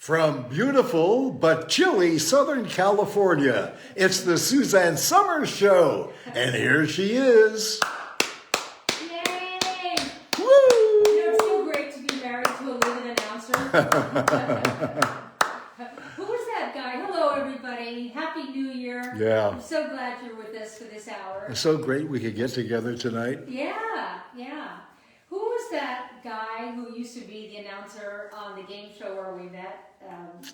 From beautiful but chilly Southern California, it's the Suzanne Summer Show. And here she is. Yay! Woo! You know, it's so great to be married to a living announcer. Who was that guy? Hello, everybody. Happy New Year. Yeah. I'm so glad you're with us for this hour. It's so great we could get together tonight. Yeah, yeah. Who was that guy who used to be the announcer on the game show where we met,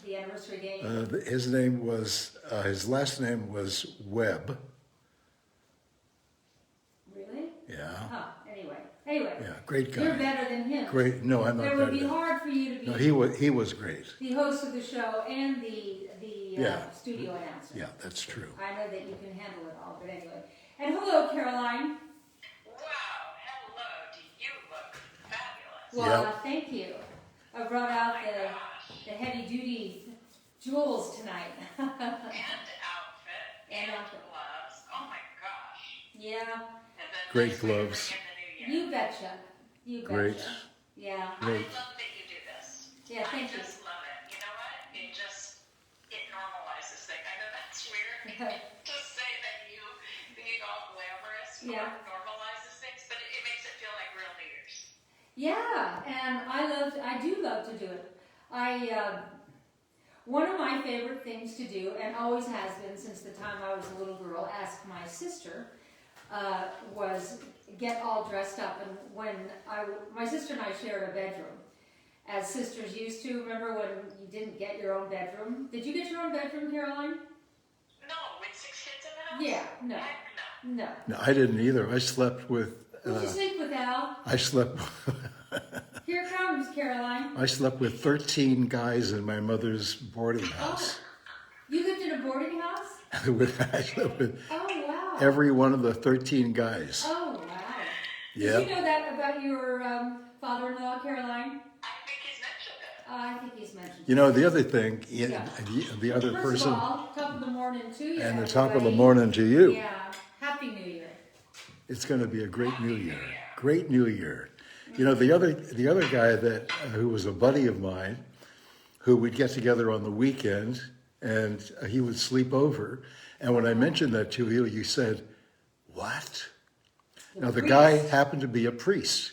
the anniversary game? His name was, his last name was Webb. Really? Yeah. Huh. Anyway. Yeah, great guy. You're better than him. Great. No, I'm not It better. would be hard for you to be No, he was great. the host of the show and the Yeah. studio announcer. Yeah, that's true. I know that you can handle it all, but anyway. And hello, Caroline. Wow, hello, do you look fabulous? Well, Yep. Thank you. I brought out the heavy-duty jewels tonight. And outfit, And and outfit. gloves, oh my gosh. Yeah, And then Great next week we're gloves. getting the new year. you betcha. You betcha. Great. Yeah. Great. I love that you do this. Yeah, thank you. I just love it. You know what? It normalizes things. I know that's weird to say that you being all glamorous Yeah. normalizes things, but it makes it feel like real New Year's. Yeah, and I do love to do it. One of my favorite things to do, and always has been since the time I was a little girl, ask my sister, was get all dressed up. And when my sister and I shared a bedroom, as sisters used to. Remember when you didn't get your own bedroom? Did you get your own bedroom, Caroline? No, with 6 kids in the house? Yeah, no. Heck no. No. No, I didn't either. I slept with. Who'd you sleep with, Al? I slept. Here comes Caroline. I slept with 13 guys in my mother's boarding house. You lived in a boarding house? I slept with Oh, wow. every one of the 13 guys. Oh, wow. Yeah. Did you know that about your father-in-law, Caroline? I think he's mentioned it. I think he's mentioned You know, the other thing, Yeah. the other First person, of all, top of the morning to you. and the top of the everybody. morning to you. Yeah. Happy New Year. It's going to be a great New Year. Great New Year. You know, the other guy that who was a buddy of mine, who would get together on the weekend, and he would sleep over. And when I mentioned that to you, you said, "What?" Now the guy happened to be a priest.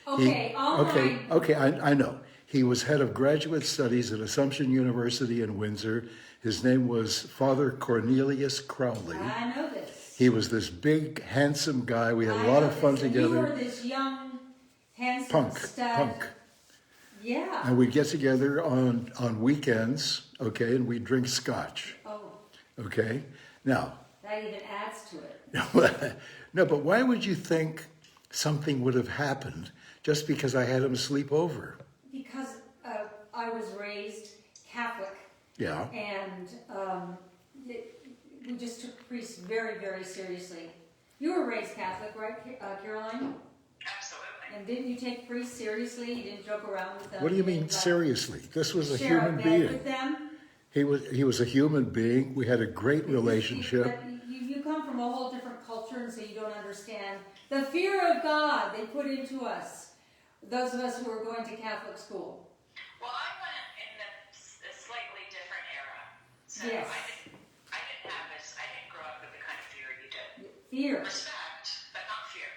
Okay, all right. Okay, I know. He was head of graduate studies at Assumption University in Windsor. His name was Father Cornelius Crowley. I know this. He was this big, handsome guy. We had a lot of fun And together. you were this young, handsome stud. Punk. Yeah. And we'd get together on weekends, okay, and we'd drink scotch, Oh, okay? Now, that even adds to it. no, but why would you think something would have happened just because I had him sleep over? Because I was raised Catholic, Yeah. and we just took priests very, very seriously. You were raised Catholic, right, Caroline? Absolutely. And didn't you take priests seriously? You didn't joke around with them? What do you You mean didn't, seriously? This was a share human bed being. with them? He was a human being. We had a great relationship. But you come from a whole different culture, and so you don't understand the fear of God they put into us, those of us who are going to Catholic school. Well, I went in a slightly different era. So Yes. I didn't have this, I didn't grow up with the kind of fear you did. Fear. Respect, but not fear.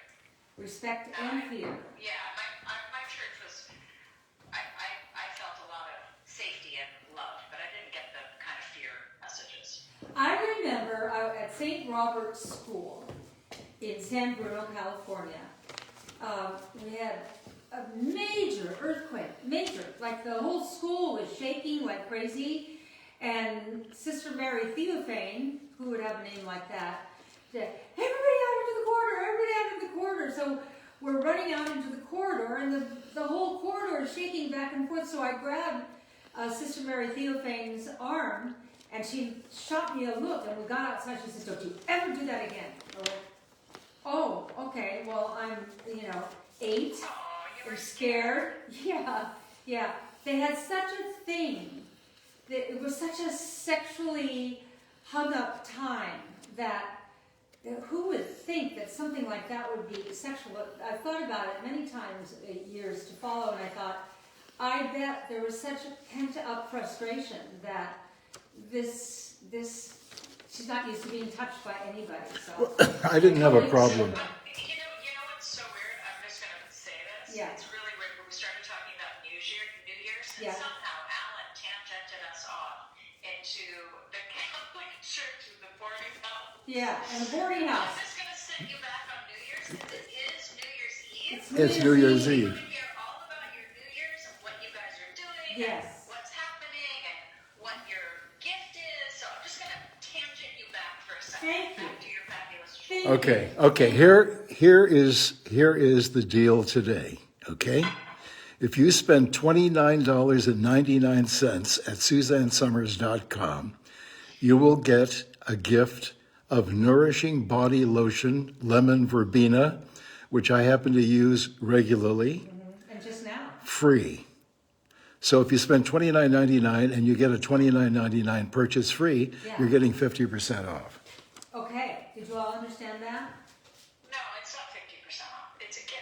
Respect and fear. Yeah, my church was, I felt a lot of safety and love, but I didn't get the kind of fear messages. I remember at St. Robert's School in San Bruno, California, we had a major earthquake, like the whole school was shaking like crazy, and Sister Mary Theophane, who would have a name like that, said, everybody out into the corridor, so we're running out into the corridor, and the whole corridor is shaking back and forth, so I grabbed Sister Mary Theophane's arm, and she shot me a look, and we got outside. She says, don't you ever do that again. I went, oh, okay, well, I'm, 8. Oh, you I'm were scared. Yeah. They had such a thing. It was such a sexually hung-up time that who would think that something like that would be sexual? I thought about it many times, years to follow, and I thought, I bet there was such a pent-up frustration that she's not used to being touched by anybody, so. I didn't have a Totally problem. understand. You know what's so weird? I'm just gonna say this. Yeah. It's really weird. When we started talking about New Year's, and Yeah. somehow Alan tangented us off into the Catholic Church and the boarding house. Yeah, and the boarding house. I'm just gonna set you back on New Year's because it is New Year's Eve. It's New Year's We Eve. want to hear all about your New Year's and what you guys are doing. Yes. And what's happening and what your gift is. So I'm just gonna tangent you back for a second. Thank you. Back to your fabulous Thank Okay. Here is the deal today. Okay, if you spend $29.99 at SUZANNESummers.com, you will get a gift of Nourishing Body Lotion Lemon Verbena, which I happen to use regularly, And just now. free. So if you spend $29.99 and you get a $29.99 purchase free, Yeah. you're getting 50% off. Okay, did you all understand that? No, it's not 50% off. It's a gift.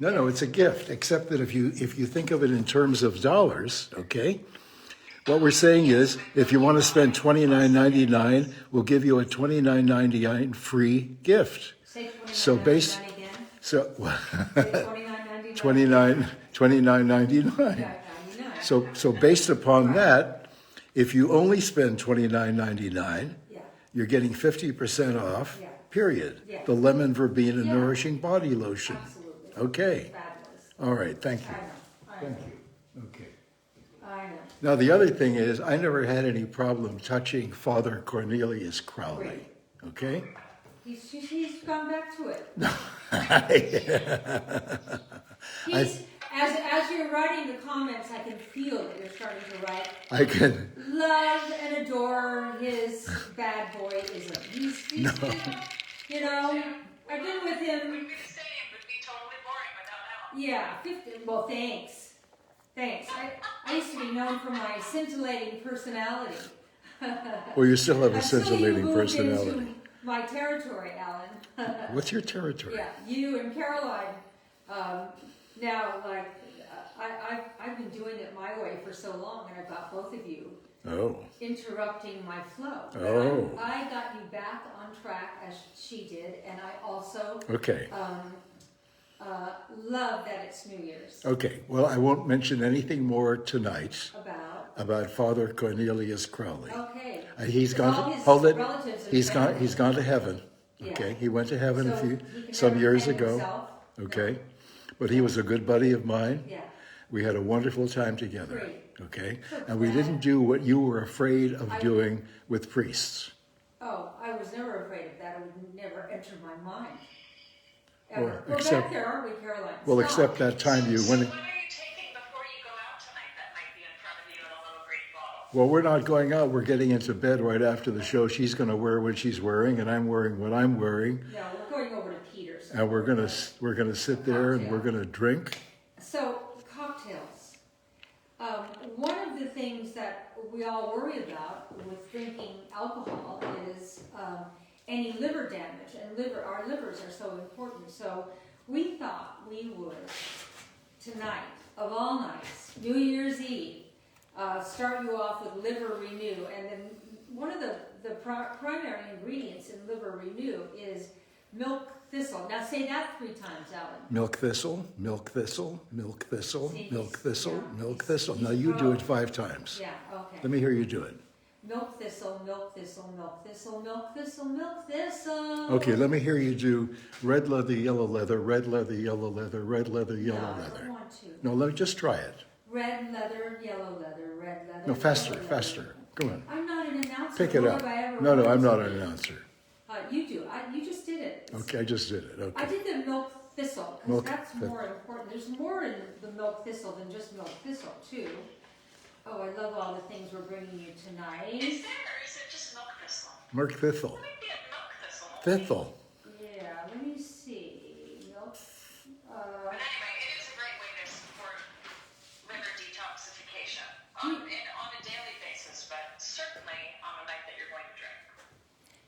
No, it's a gift, except that if you think of it in terms of dollars, okay? What we're saying is, if you want to spend $29.99, we'll give you a $29.99 free gift. Say $29.99 So again. So Say $29.99. $29.99. Yeah, So based upon that, if you only spend $29.99, Yeah. you're getting 50% off. Yeah. Period. Yeah. The Lemon Verbena Yeah. Nourishing Body Lotion. Absolutely. Okay. Fabulous. All right. Thank you. I know. Thank you. Okay. I know. Now, the other thing is, I never had any problem touching Father Cornelius Crowley. Great. Okay? He's gone back to it. I- As you're writing the comments, I can feel that you're starting to write. I can. Love and adore his bad boyism. He's you know, I've been with him. We'd be the same. Would be totally boring without Alan. Yeah, 50. Well, thanks. I used to be known for my scintillating personality. Well, you still have a Until you scintillating moved personality. into my territory, Alan. What's your territory? Yeah, you and Caroline. Now, like, I've been doing it my way for so long, and I've got both of you Oh. interrupting my flow. But Oh. I got you back on track as she did, and I also Okay. love that it's New Year's. Okay. Well, I won't mention anything more tonight About Father Cornelius Crowley. okay, He's gone all to his hold it. relatives and He's family. gone to heaven. Yeah. Okay. He went to heaven So he can some never years defend ago. himself. Okay. But he was a good buddy of mine. Yeah. We had a wonderful time together. Great. Okay. So And we glad. didn't do what you were afraid of I- doing with priests. Oh, I was never afraid of that. It would never enter my mind. Ever. Well, We're except- back there, aren't we, Caroline? Well, Stop. except that time you So went. what are you taking before you go out tonight that might be in front of you in a little green bottle? Well, we're not going out. We're getting into bed right after the show. She's going to wear what she's wearing, and I'm wearing what I'm wearing. No, we're going over to Peter's. And we're gonna sit there and we're gonna drink. So, cocktails. One of the things that we all worry about with drinking alcohol is any liver damage, and our livers are so important. So we thought we would, tonight, of all nights, New Year's Eve, start you off with Liver Renew. And then one of the primary ingredients in Liver Renew is milk thistle. Now say that 3 times, Alan. Milk thistle, milk thistle, milk thistle, See, milk thistle, yeah. milk thistle. Now you do it 5 times. Yeah, okay. Let me hear you do it. Milk thistle, milk thistle, milk thistle, milk thistle, milk thistle. Okay, let me hear you do red leather, yellow leather, red leather, yellow leather, red leather, No, yellow I don't leather. want to. No, let me just try it. Red leather, yellow leather, red leather. No, faster, yellow faster. leather. Come on, I'm not an announcer. pick it nor up. have I ever No, wanted I'm to not be. an announcer. You do. You just did it. Okay, I just did it. I Okay. did the milk thistle, because Milk that's thistle. more important. There's more in the milk thistle than just milk thistle, too. Oh, I love all the things we're bringing you tonight. Is there, or is it just milk thistle? Milk thistle. Maybe a milk thistle. Thistle. Yeah, let me see. Milk. But anyway, it is a great way to support liver detoxification on a daily basis, but certainly on a night that you're going to drink.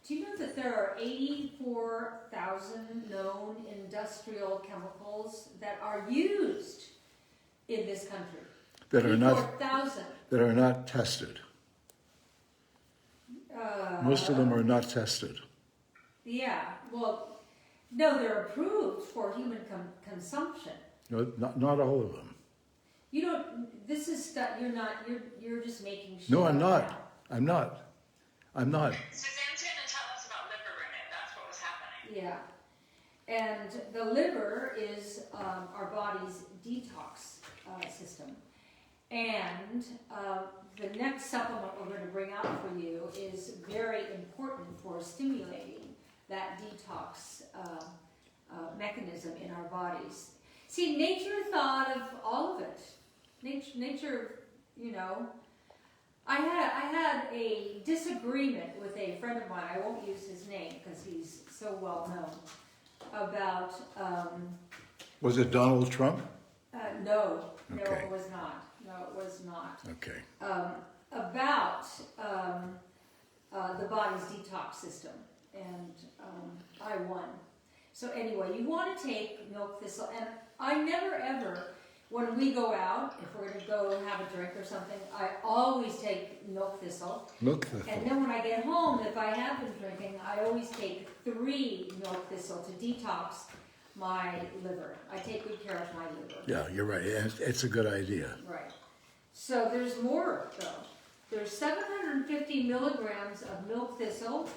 Do you know that there are 84,000 known industrial chemicals that are used in this country? that are not 84,000. that are not tested. Most of them are not tested. Yeah, well, no, they're approved for human consumption. No, not all of them. You don't, this is stuff, you're just making shit No, I'm up not. now. I'm not. I'm not. Suzanne's going to tell us about liver rumen. That's what was happening. Yeah. And the liver is our body's detox system. And the next supplement we're going to bring out for you is very important for stimulating that detox mechanism in our bodies. See, nature thought of all of it. Nature, you know. I had a disagreement with a friend of mine. I won't use his name because he's so well known. About Was it Donald Trump? no, Okay. it was not. No, it was not. Okay. About the body's detox system, and I won. So anyway, you want to take milk thistle, and I never ever, when we go out, if we're going to go have a drink or something, I always take milk thistle. Milk thistle. And then when I get home, if I have been drinking, I always take 3 milk thistle to detox my liver. I take good care of my liver. Yeah, you're right. It's a good idea. Right. So there's more though. There's 750 milligrams of milk thistle.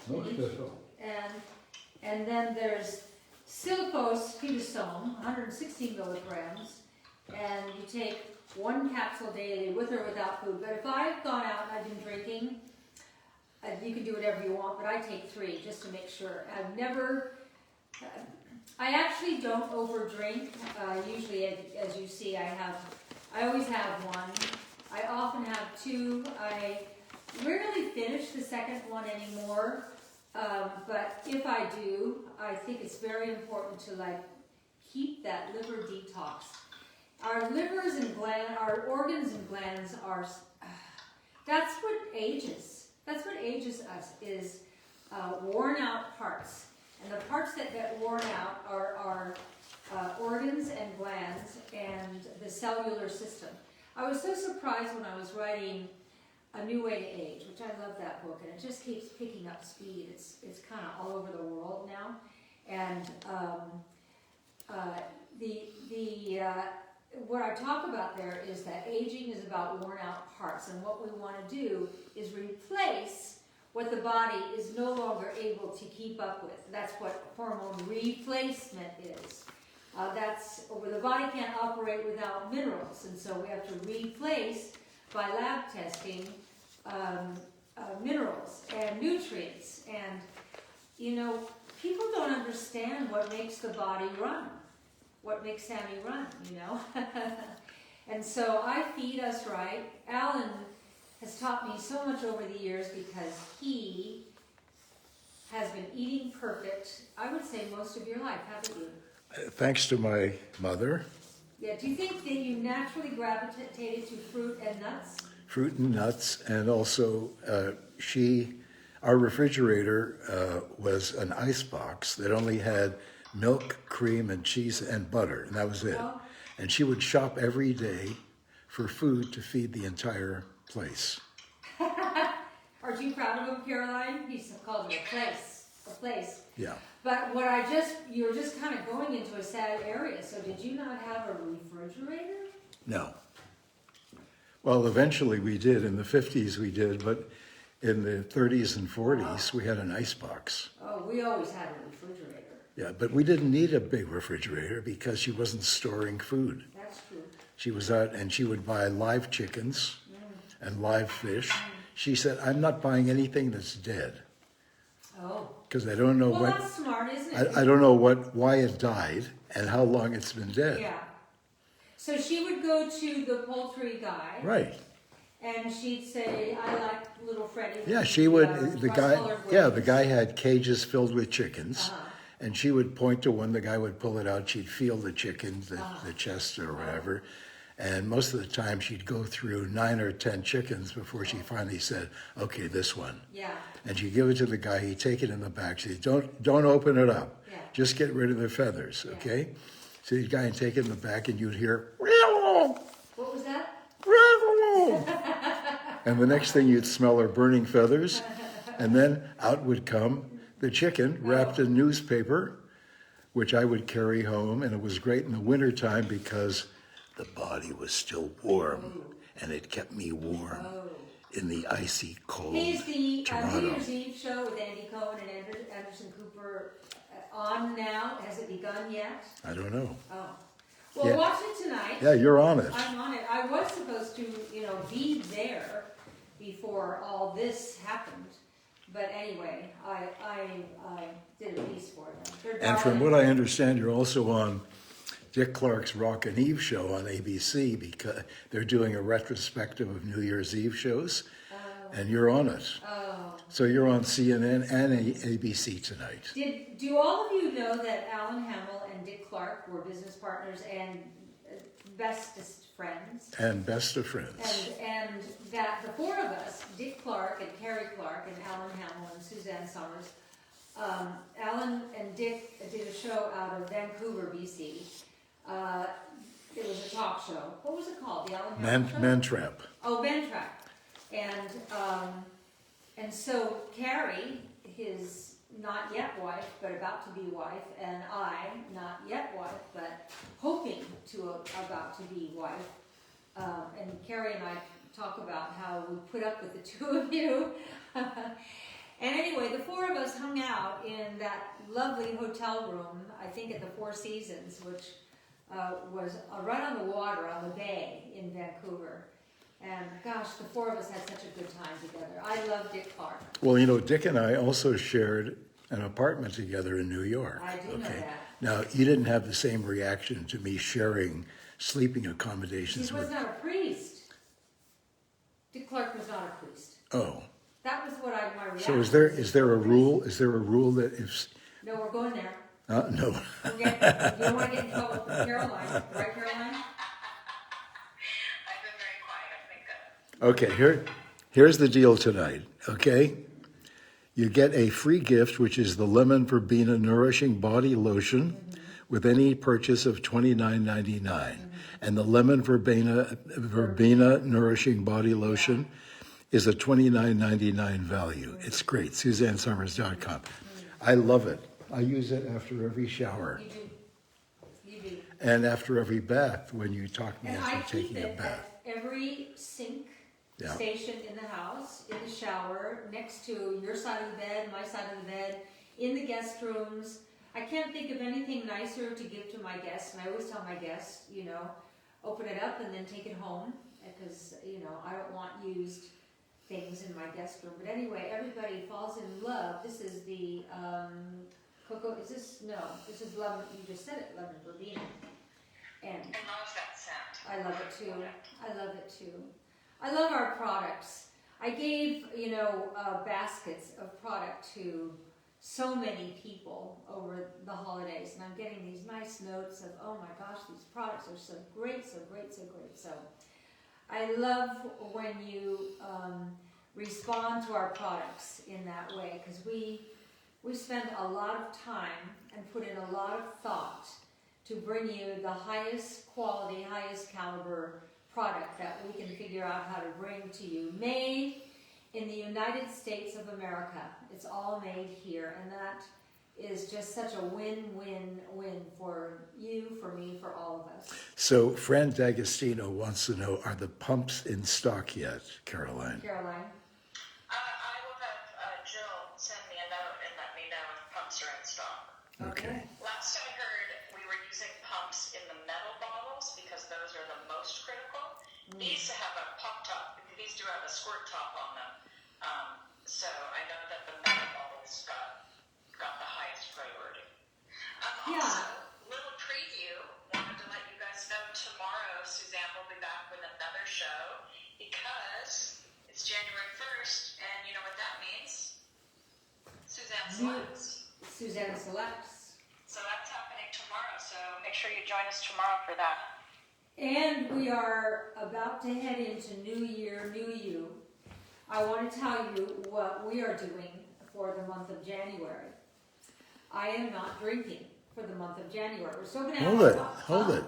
And then there's silphos pudosome, 160 milligrams. And you take 1 capsule daily with or without food. But if I've gone out and I've been drinking, you can do whatever you want, but I take 3 just to make sure. I actually don't overdrink. Usually, as you see, I always have 1. I often have 2. I rarely finish the second one anymore. But if I do, I think it's very important to keep that liver detox. Our livers and our organs and glands are, that's what ages. That's what ages us, is worn out parts. And the parts that get worn out are our organs and glands and the cellular system. I was so surprised when I was writing A New Way to Age, which I love that book, and it just keeps picking up speed. It's kind of all over the world now. And what I talk about there is that aging is about worn out parts, and what we want to do is replace what the body is no longer able to keep up with. That's what hormone replacement is. That's where the body can't operate without minerals, and so we have to replace by lab testing minerals and nutrients. And you know, people don't understand what makes the body run. What makes Sammy run, you know? And so I feed us right. Alan has taught me so much over the years because he has been eating perfect, I would say, most of your life, haven't you? Thanks to my mother. Yeah, do you think that you naturally gravitated to fruit and nuts? Fruit and nuts, and also our refrigerator was an ice box that only had milk, cream, and cheese and butter, and that was it. Oh. And she would shop every day for food to feed the entire place. Aren't you proud of him, Caroline? He called it a place. Yeah. But you're just kind of going into a sad area. So did you not have a refrigerator? No. Well, eventually we did. In the 50s we did, but in the 30s and 40s we had an ice box. Oh, we always had a refrigerator. Yeah, but we didn't need a big refrigerator because she wasn't storing food. That's true. She was out and she would buy live chickens and live fish. She said, I'm not buying anything that's dead. Oh. Because I don't know Well, that's smart, isn't it? I don't know why it died and how long it's been dead. Yeah. So she would go to the poultry guy. Right. And she'd say, I like little Freddie. Yeah, she would, the rust-colored guy had cages filled with chickens. Uh-huh. And she would point to one, the guy would pull it out, she'd feel the chicken, the chest or whatever. And most of the time she'd go through 9 or 10 chickens before she finally said, okay, this one. Yeah. And she'd give it to the guy, he'd take it in the back, she'd say, don't open it up. Yeah. Just get rid of the feathers, Yeah. okay? So the guy would take it in the back and you'd hear, What was that? and the next thing you'd smell are burning feathers, and then out would come the chicken wrapped in newspaper, which I would carry home, and it was great in the wintertime because the body was still warm, and it kept me warm in the icy cold Hey, is the New Toronto. Year's Eve show with Andy Cohen and Anderson Cooper on now? Has it begun yet? I don't know. Oh. Well, Yeah. watch it tonight. Yeah, you're on it. I'm on it. I was supposed to, be there before all this happened. But anyway, I did a piece for them. They're And from darling. what I understand, you're also on Dick Clark's Rock and Eve show on ABC because they're doing a retrospective of New Year's Eve shows, and you're on it. Oh. So you're on CNN and ABC tonight. Do all of you know that Alan Hamill and Dick Clark were business partners and bestest friends? And best of friends. And that the four of us, Dick Clark and Carrie Clark and Alan Hamill and Suzanne Summers, Alan and Dick did a show out of Vancouver, BC. It was a talk show. What was it called? The Alan Hamill show? Mantrap. Oh, Ben Track. And so Carrie, his not yet wife, but about to be wife, and I, not yet wife, but hoping to about to be wife. And Carrie and I talk about how we put up with the two of you. And anyway, the four of us hung out in that lovely hotel room, I think at the Four Seasons, which was right on the water, on the bay in Vancouver. And gosh, the four of us had such a good time together. I love Dick Clark. Well, Dick and I also shared an apartment together in New York. I do know that. Now, you didn't have the same reaction to me sharing sleeping accommodations He was with... not a priest. Dick Clark was not a priest. Oh. That was what my reaction. So is there a rule? Is there a rule that if... No, we're going there. No. You don't want to get in trouble with Caroline, right, Caroline? I've been very quiet. I think Okay, here's the deal tonight, okay? You get a free gift, which is the Lemon Verbena Nourishing Body Lotion with any purchase of $29.99. And the Lemon Verbena Nourishing Body Lotion is a $29.99 value. It's great, SuzanneSummers.com. I love it. I use it after every shower. You do. And after every bath when you talk me And I into keep taking a it bath. at every sink Yeah. station in the house, in the shower, next to your side of the bed, my side of the bed, in the guest rooms. I can't think of anything nicer to give to my guests, and I always tell my guests, open it up and then take it home, because, I don't want used things in my guest room. But anyway, everybody falls in love. This is the cocoa, this is lemon, you just said it, lemon verbena. And I love that scent. I love it too. I love it too. I love our products. I gave, baskets of product to so many people over the holidays, and I'm getting these nice notes of, oh my gosh, these products are so great, so great, so great. So I love when you respond to our products in that way, because we spend a lot of time and put in a lot of thought to bring you the highest quality, highest caliber product that we can figure out how to bring to you. Made in the United States of America. It's all made here, and that is just such a win-win-win for you, for me, for all of us. So Fran D'Agostino wants to know, are the pumps in stock yet, Caroline? Caroline? I will have Jill send me a note and let me know if pumps are in stock. Okay. Last I heard, we were using pumps in the metal bottles because those are the most critical. These have a pump top. These do have a squirt top on them. So I know that the metal bottles got the highest priority. Yeah. Also, little preview, wanted to let you guys know tomorrow Suzanne will be back with another show because it's January 1st, and you know what that means? Suzanne Selects. SUZANNE Selects. So that's happening tomorrow, so make sure you join us tomorrow for that. And we are about to head into New Year, New You. I want to tell you what we are doing for the month of January. I am not drinking for the month of January. We're still going to have Hold it.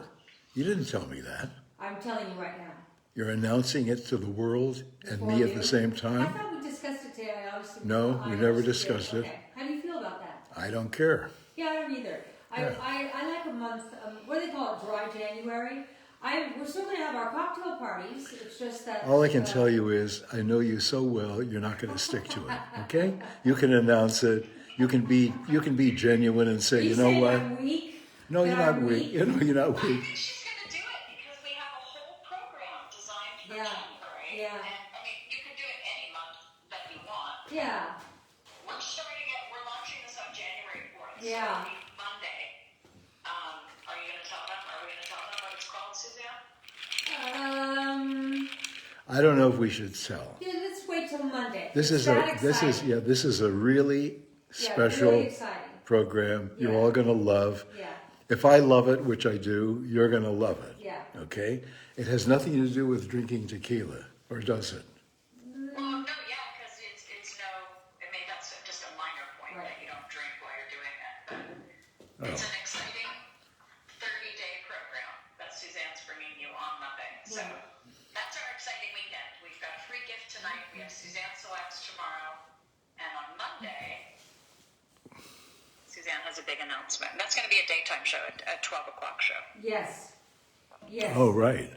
You didn't tell me that. I'm telling you right now. You're announcing it to the world and me at the same I time? thought we discussed it today. I honestly No, we never discussed it. Okay. How do you feel about that? I don't care. Yeah, I don't either. Yeah. I like a month. What do they call it? Dry January. We're still going to have our cocktail parties. It's just that. All I can tell you is I know you so well, you're not going to stick to it, okay? You can announce it. You can be genuine and say, you know what? I'm weak. No, you're not weak. You know, you're not I weak. think she's going to do it because we have a whole program designed for Yeah. January. Yeah. And I mean, you can do it any month that you want. Yeah. We're launching this on January 4th. Yeah. So it'll be Monday. Are you going to tell them? Are we going to tell them what it's called, Suzanne? I don't know if we should sell. Yeah, let's wait till Monday. This is a really special really exciting. program you're Yeah. all going to love. Yeah. If I love it, which I do, you're going to love it. Yeah. Okay? It has nothing to do with drinking tequila, or does it? Well, no, yeah, because it's no. I mean, that's just a minor point Right. that you don't drink while you're doing it. But it's an exciting 30-day program that Suzanne's bringing you on Monday. So Right. that's our exciting weekend. We've got a free gift tonight. We have SUZANNE Selects tomorrow, and on Monday, Suzanne has a big announcement. That's going to be a daytime show, a 12 o'clock show. Yes. Yes. Oh, right.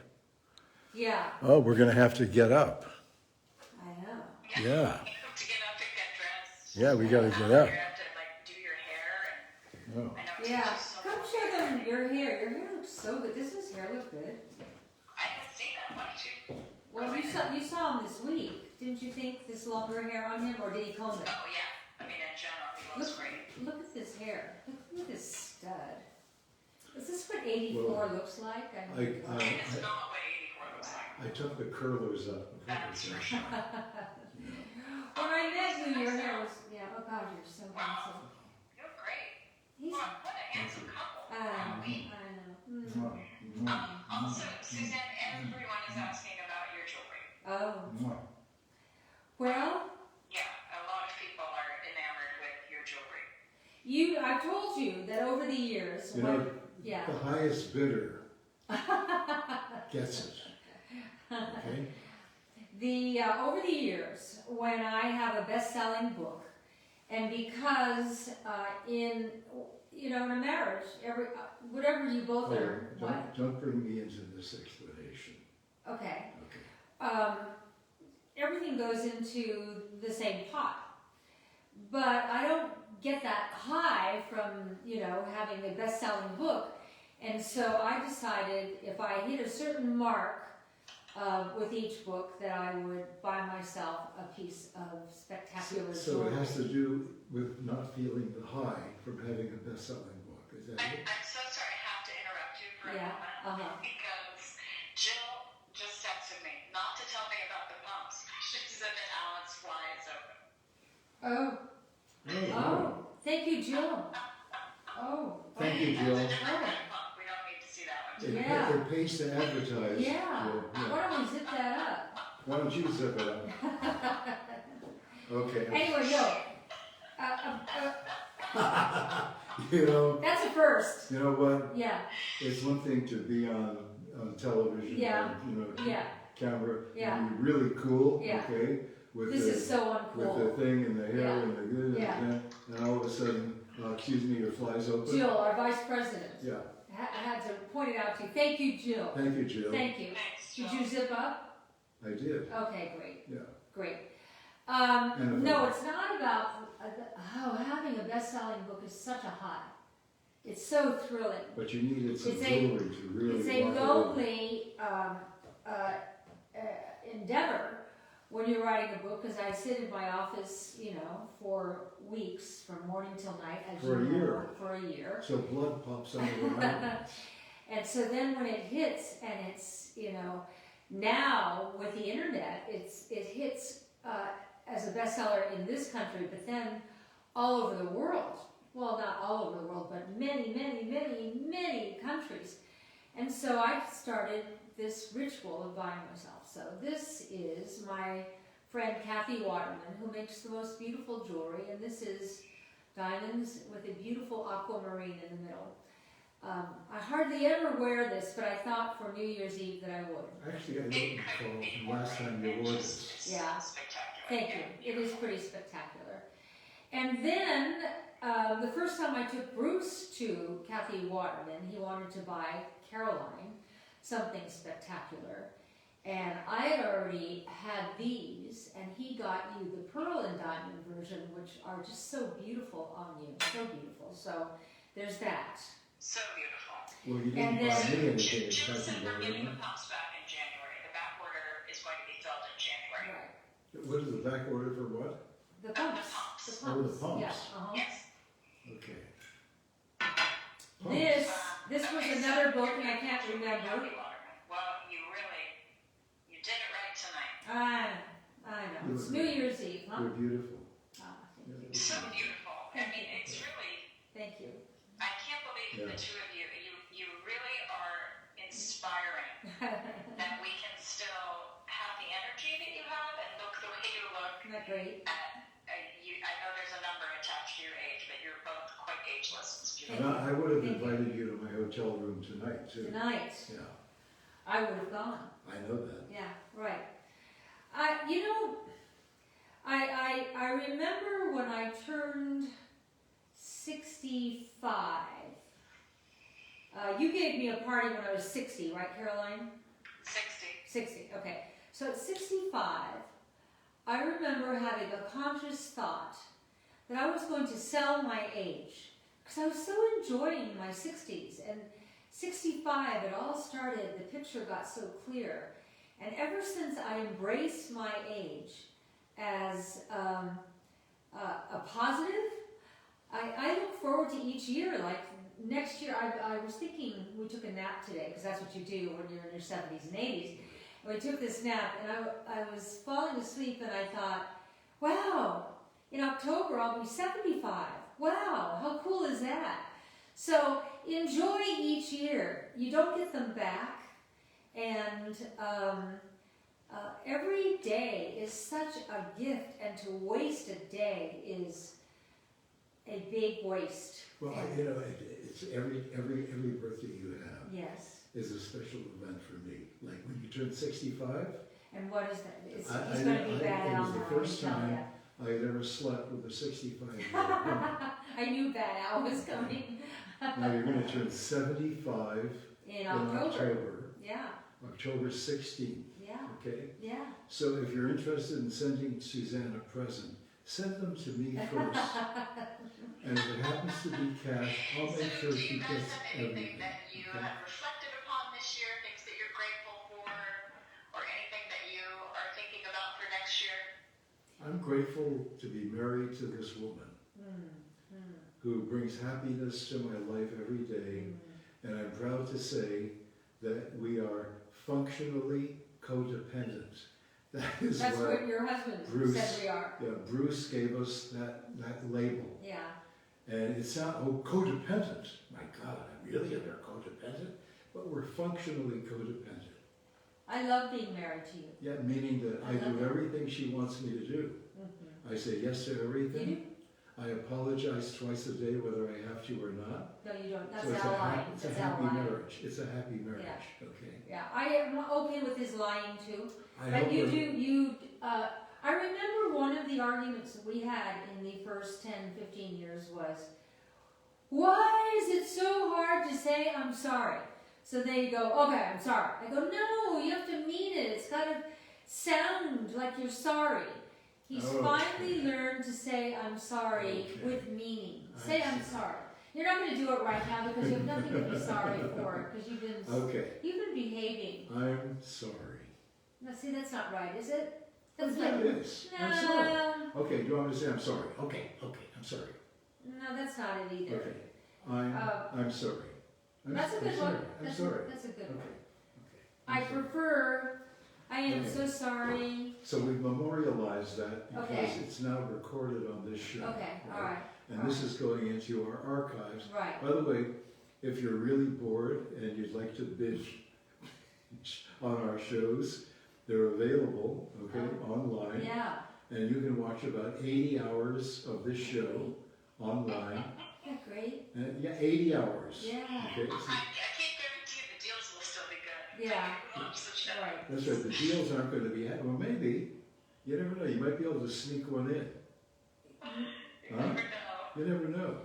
Yeah. Oh, we're going to have to get up. I know. Yeah. You have to get up and get dressed. Yeah, we got to get You up. have to do your hair, and Oh. I know it Yeah. takes you so Come much show effort. them your hair. Your hair looks so good. Does his hair look good? I haven't seen that. Why don't you? Well, you saw him this week. Didn't you think this longer hair on him, or did he comb it? Oh yeah. I mean, in general, he looks great. Look at this hair. Look at this stud. Is this what 84 looks like? I don't know. It's not what 84 looks like. I took the curlers up. That's for sure. When I met you, your hair was, oh God, you're so handsome. You look great. He's, What a handsome couple. I know. Also, Suzanne, everyone is asking about your jewelry. Oh. Well, Yeah, a lot of people are enamored with your jewelry. I told you that over the years, You when, know, yeah. the highest bidder gets it. Okay? Over the years, when I have a best-selling book, and because in a marriage, whatever you both earn, what? Don't bring me into this explanation. Okay. Okay. Everything goes into the same pot, but I don't get that high from having a best-selling book, and so I decided if I hit a certain mark with each book that I would buy myself a piece of spectacular So jewelry. it has to do with not feeling the high from having a best-selling book. Is that it? I'm so sorry, I have to interrupt you for a moment because Jill just texted me not to tell me about the pumps. She said that Alan's fly is open. Oh, thank you, Jill. Oh, Thank you, That's Jill. a different kind of pump. We don't need to see that one. Yeah. It pays to advertise. yeah. Jill. Why don't we zip that up? Why don't you zip it up? Okay. Anyway, no. You know, That's a first. you know what? Yeah, It's one thing to be on television, Yeah. or, yeah. camera, Yeah. and be really cool, Yeah. okay? With This the, is so with uncool. the thing and the hair Yeah. and the good Yeah. and all of a sudden, excuse me, your fly's open. Jill, our vice president. Yeah. I had to point it out to you. Thank you, Jill. Thank you, Jill. Thank you. Thanks, Did Jill. you zip up? I did. Okay, great, Yeah. great. And No, it's not about having a best-selling book is such a high. It's so thrilling. But you needed some It's a- jewelry to really It's a lock it in. lonely endeavor when you're writing a book, because I sit in my office, for weeks, from morning till night, as For a you know, year. for a year. So blood pops out of the mountains. And so then when it hits, and it's, now with the internet, it hits as a bestseller in this country, but then all over the world. Well, not all over the world, but many, many, many, many countries. And so I started this ritual of buying myself. So this is my friend Kathy Waterman, who makes the most beautiful jewelry, and this is diamonds with a beautiful aquamarine in the middle. I hardly ever wear this, but I thought for New Year's Eve that I would. Actually, I don't recall the last time you wore this. Yeah. Spectacular. Thank you. It is pretty spectacular. And then the first time I took Bruce to Kathy Waterman, he wanted to buy Caroline something spectacular. And I had already had these, and he got you the pearl and diamond version, which are just so beautiful on you. So beautiful. So there's that. So beautiful. Well, you And didn't buy then- me anything Jim at said Kathy we're getting the Waterman. pumps back in January. The back order is going to be filled in January. Right. What is the back order for what? The pumps. pumps. The Oh, the pumps. pumps. Yeah. Uh-huh. Yes. Okay. This was Okay, so another book, you're and I can't Kathy remember. Waterman. Well, you did it right tonight. I know. It's New Year's Eve, huh? They're beautiful. Ah, So beautiful. I mean, it's really, thank you. I can't believe Yeah. the two of you, you really are inspiring that we can still have the energy that you have and look the way you look. Isn't that great? I know there's a number attached to your age, but you're both quite ageless. It's And beautiful. I would have Thank you. invited you to my hotel room tonight, too. Tonight, Yeah, I would have gone. I know that. Yeah, right. I remember when I turned 65. You gave me a party when I was 60, right, Caroline? 60. 60, okay. So at 65, I remember having a conscious thought that I was going to sell my age because I was so enjoying my 60s. And 65, it all started, the picture got so clear. And ever since I embraced my age as a positive, I look forward to each year. Like next year, I was thinking, we took a nap today, because that's what you do when you're in your 70s and 80s. We took this nap, and I was falling asleep, and I thought, wow, in October I'll be 75. Wow, how cool is that? So enjoy each year. You don't get them back, and every day is such a gift, and to waste a day is a big waste. Well, it's every birthday you have Yes. is a special event for me. Like when you turn 65, And what is that? It's I- going to be I- bad it was Al the now, first I tell time ya. I had ever slept with a 65-year-old woman. I knew bad Al was coming Now you're going to turn 75 in in October. October, Yeah, October 16th, yeah, okay? yeah. So if you're interested in sending Suzanne a present, send them to me first. And if it happens to be cash, I'll make sure Do she you guys gets have anything everything. that you okay? have reflected upon this year, things that you're grateful for, or anything that you are thinking about for next year? I'm grateful to be married to this woman who brings happiness to my life every day. And I'm proud to say that we are functionally codependent. That is That's what what your husband Bruce- said we are. Bruce gave us that label. Yeah. And it's not, oh, codependent. My God, really? They're codependent? But we're functionally codependent. I love being married to you. Yeah, meaning that I do everything she wants me to do. I say yes to You everything. do? I apologize twice a day whether I have to or not. No, you don't. That's So it's Al a, lying. it's a That's Al happy lying. marriage. It's a happy marriage. Okay. Yeah, I am okay with his lying too. I But hope you we're- do, I remember one of the arguments that we had in the first 10, 15 years was, why is it so hard to say I'm sorry? So they go, okay, I'm sorry. I go, no, you have to mean it. It's got to sound like you're sorry. He's Okay. finally learned to say I'm sorry Okay. with meaning. I Say I'm see. sorry. You're not going to do it right now because you have nothing to be sorry for because you've Okay. been behaving. I'm sorry. Now, see, that's not right, is it? That's Yeah, like, it is. I'm sorry. Okay, do you want me to say I'm sorry? Okay, I'm sorry. no, that's not it either. Okay. I'm sorry. That's a I'm good sorry. one. I'm That's sorry. that's a good Okay. one. Okay. I I'm sorry. prefer, I am Okay. so sorry. So we've memorialized that because Okay. it's now recorded on this show. Okay, all right, And this is going into our archives. right. By the way, if you're really bored and you'd like to binge on our shows, they're available, okay, online. Yeah, And you can watch about 80 hours of this show online. yeah, great? Yeah, 80 hours. Yeah. Okay, I can't guarantee the deals will still be good. Yeah. Who loves the show? Right. that's right. The deals aren't going to be. Well, maybe. You never know. You might be able to sneak one in. You Huh? never know. You never know.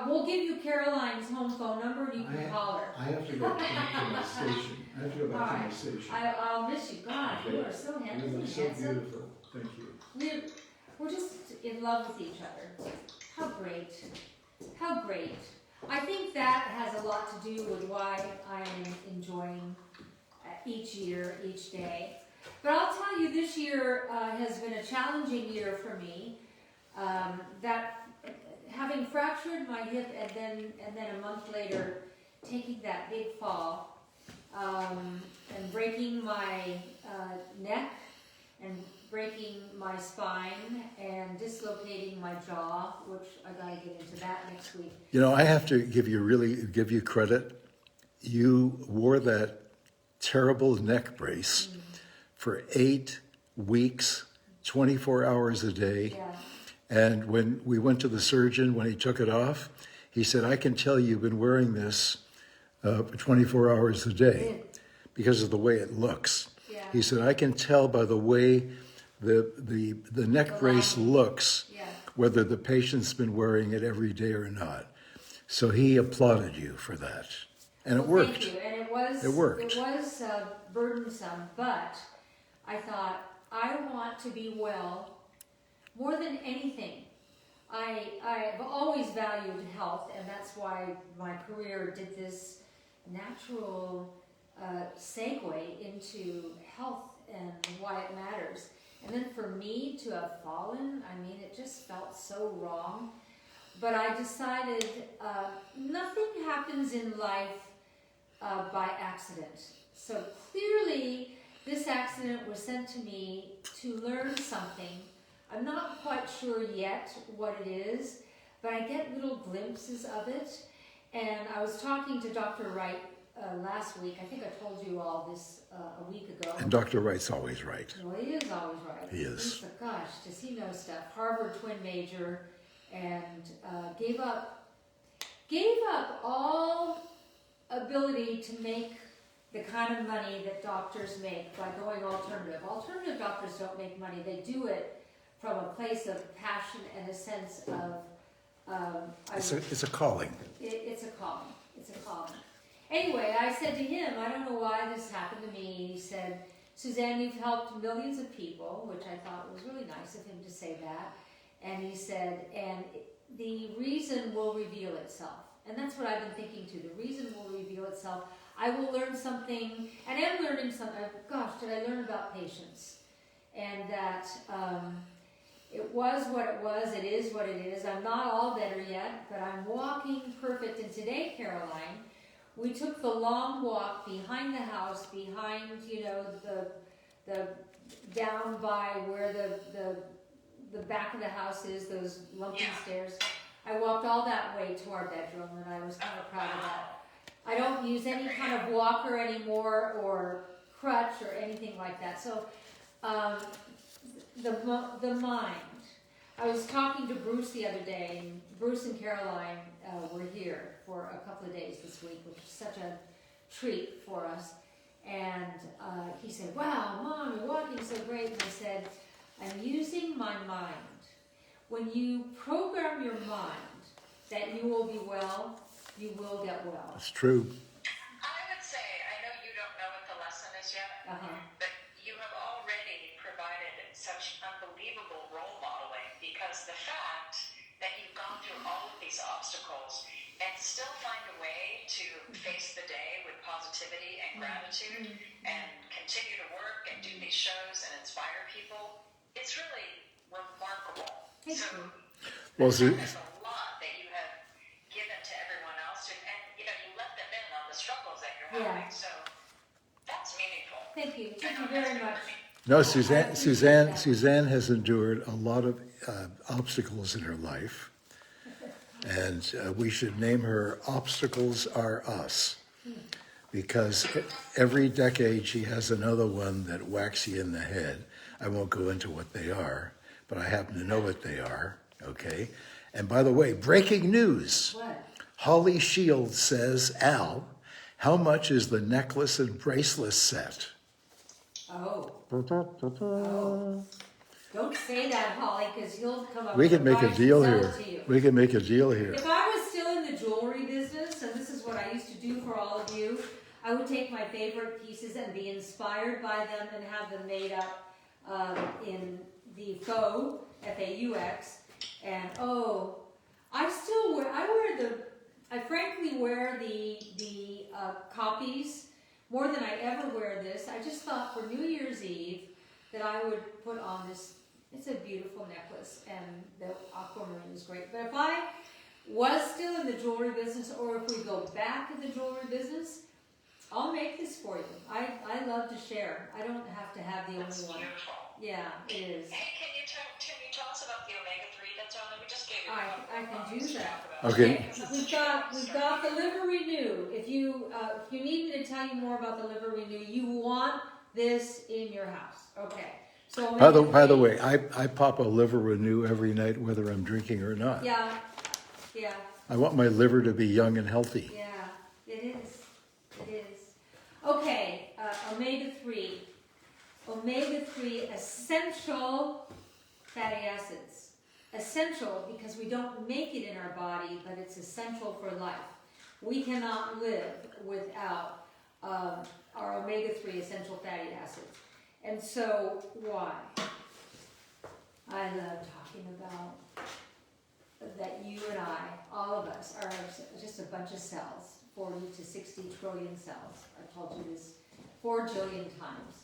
We'll give you Caroline's home phone number and you can call her. I have to go back to my station. I have to go back to my Alright. station. I'll miss you. God, Okay. you are so You handsome. look so beautiful. Thank you. We're just in love with each other. How great. How great. I think that has a lot to do with why I'm enjoying each year, each day. But I'll tell you, this year has been a challenging year for me. That having fractured my hip and then a month later taking that big fall and breaking my neck and breaking my spine and dislocating my jaw, which I gotta get into that next week. You know, I have to give you credit. You wore that terrible neck brace for 8 weeks, 24 hours a day. Yeah. And when we went to the surgeon, when he took it off, he said, I can tell you've been wearing this for 24 hours a day because of the way it looks. Yeah. He said, I can tell by the way the neck brace looks Yeah. whether the patient's been wearing it every day or not. So he applauded you for that. And it Well, worked. thank you. And It worked. It was burdensome, but I thought, I want to be well more than anything. I've always valued health, and that's why my career did this natural segue into health and why it matters. And then for me to have fallen, I mean, it just felt so wrong. But I decided nothing happens in life by accident. So clearly, this accident was sent to me to learn something. I'm not quite sure yet what it is, but I get little glimpses of it. And I was talking to Dr. Wright last week. I think I told you all this a week ago. And Dr. Wright's always right. Well, he is always right. He is. Gosh, does he know stuff? Harvard twin major, and gave up all ability to make the kind of money that doctors make by going alternative. Alternative doctors don't make money. They do it from a place of passion and a sense of It's a calling. it's a calling. It's a calling. Anyway, I said to him, I don't know why this happened to me. He said, Suzanne, you've helped millions of people, which I thought was really nice of him to say that. And he said, and the reason will reveal itself. And that's what I've been thinking too. The reason will reveal itself. I will learn something, and am learning something. Gosh, did I learn about patience? And that it was what it was, it is what it is. I'm not all better yet, but I'm walking perfect. And today, Caroline, we took the long walk behind the house, behind, you know, the down by where the back of the house is, those lumpy stairs. I walked all that way to our bedroom, and I was kind of proud of that. I don't use any kind of walker anymore, or crutch, or anything like that. So, the mind. I was talking to Bruce the other day, and Bruce and Caroline were here for a couple of days this week, which is such a treat for us. And he said, wow, Mom, you're walking so great. And I said, I'm using my mind. When you program your mind that you will be well, you will get well. It's true. I would say, I know you don't know what the lesson is yet, but you have already provided such unbelievable role modeling, because the fact that you've gone through all of these obstacles and still find a way to face the day with positivity and gratitude and continue to work and do these shows and inspire people, it's really remarkable. Thank So you. Well, there's a lot that you have given to everyone else, and you know, you let them in on the struggles that you're having. So that's meaningful. Thank you. Thank you very much. No, Suzanne has endured a lot of obstacles in her life, and we should name her Obstacles Are Us, because every decade she has another one that whacks you in the head. I won't go into what they are, but I happen to know what they are, okay? And by the way, breaking news. What? Holly Shields says, Al, how much is the necklace and bracelet set? Oh. Oh. Don't say that, Holly, because he'll come up We with can make a price and deal sell here. it to you. We can make a deal here. If I was still in the jewelry business, and this is what I used to do for all of you, I would take my favorite pieces and be inspired by them and have them made up in the faux, F-A-U-X, and I frankly wear the copies more than I ever wear this. I just thought for New Year's Eve that I would put on this. It's a beautiful necklace, and the aquamarine is great. But if I was still in the jewelry business, or if we go back to the jewelry business, I'll make this for you. I love to share. I don't have to have the only That's one. beautiful. Yeah, it is. Hey, can you tell us about the omega-3 that's on there? We just gave you I can do to that. talk about. Okay. We've got the liver renew. If you need me to tell you more about the liver renew, you want this in your house. Okay. So By the way, I pop a liver renew every night, whether I'm drinking or not. Yeah. I want my liver to be young and healthy. Yeah, it is. It is. Okay, omega-3. Omega-3 essential fatty acids. Essential because we don't make it in our body, but it's essential for life. We cannot live without our omega-3 essential fatty acids. And so, why? I love talking about that you and I, all of us, are just a bunch of cells, 40 to 60 trillion cells. I've told you this 4 jillion times.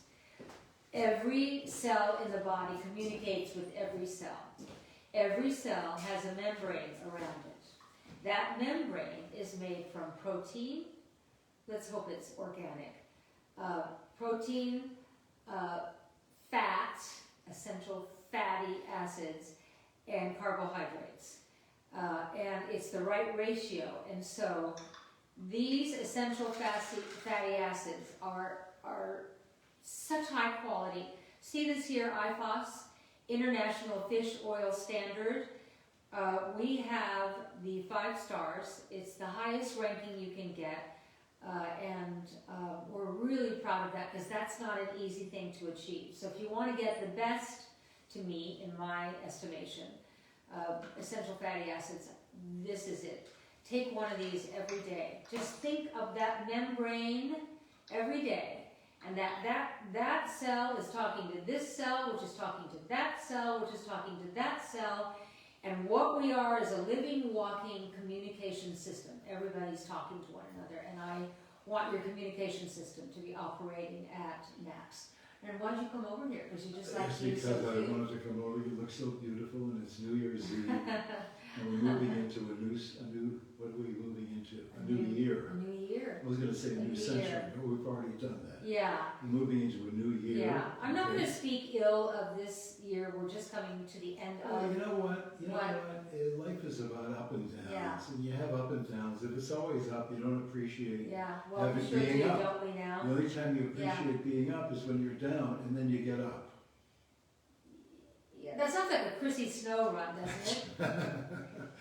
Every cell in the body communicates with every cell. Every cell has a membrane around it. That membrane is made from protein, let's hope it's organic, protein, fat, essential fatty acids, and carbohydrates. And it's the right ratio. And so these essential fatty acids are such high quality. See this here, IFOS, International Fish Oil Standard. We have the 5 stars. It's the highest ranking you can get. And we're really proud of that because that's not an easy thing to achieve. So if you want to get the best, to me, in my estimation, essential fatty acids, this is it. Take one of these every day. Just think of that membrane every day. And that cell is talking to this cell, which is talking to that cell, which is talking to that cell. And what we are is a living, walking communication system. Everybody's talking to one another. And I want your communication system to be operating at max. And why don't you come over here? Because you just like to It's because I wanted to come over. You look so beautiful, and it's New Year's Eve. And we're moving into a new, what are we moving into? A new year. A new year. I was going to say a new century, year. but we've already done that. Yeah. We're moving into a new year. Yeah. I'm not Okay. going to speak ill of this year. We're just coming to the end Well, of. you know what? Life is about up and downs, Yeah. and you have up and downs. If it's always up, you don't appreciate. Yeah. Well, Have we it sure being do, up. don't we now? The only time you appreciate being up is when you're down, and then you get up. Yeah. That sounds like a Chrissy Snow run, doesn't it?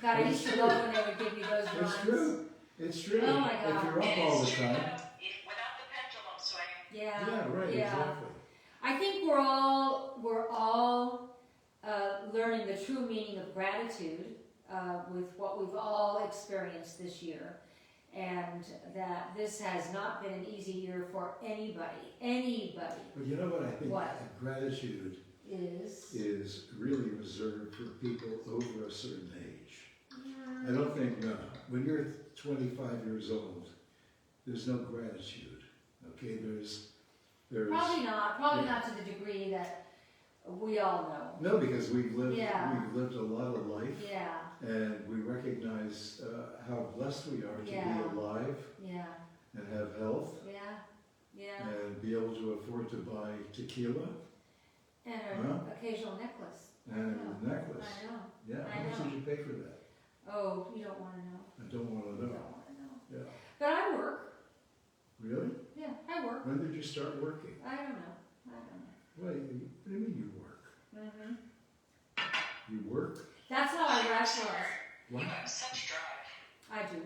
God, I used to love when they would give me those runs. It's true. It's true. Oh my If God. you're up all the time. Without the pendulum swing. Yeah. Yeah, right. Yeah. Exactly. I think we're all learning the true meaning of gratitude with what we've all experienced this year, and that this has not been an easy year for anybody. But you know what I think? What? Gratitude is really reserved for people over a certain age. I don't think, when you're 25 years old, there's no gratitude. Okay, there's Probably not to the degree that we all know. no, because we've lived a lot of life, Yeah, and we recognize how blessed we are to Yeah. be alive yeah, and have health yeah. and be able to afford to buy tequila And Huh? an occasional necklace. and know. a necklace. I know. Yeah, I how much know. did you pay for that? Oh, you don't want to know. I don't want to You know. don't want to know. Yeah. But I work. Really? Yeah, I work. When did you start working? I don't know. Wait, what do you mean you work? Mm-hmm. You work? That's how I Flash smart. loves. You What? have such drive. I do.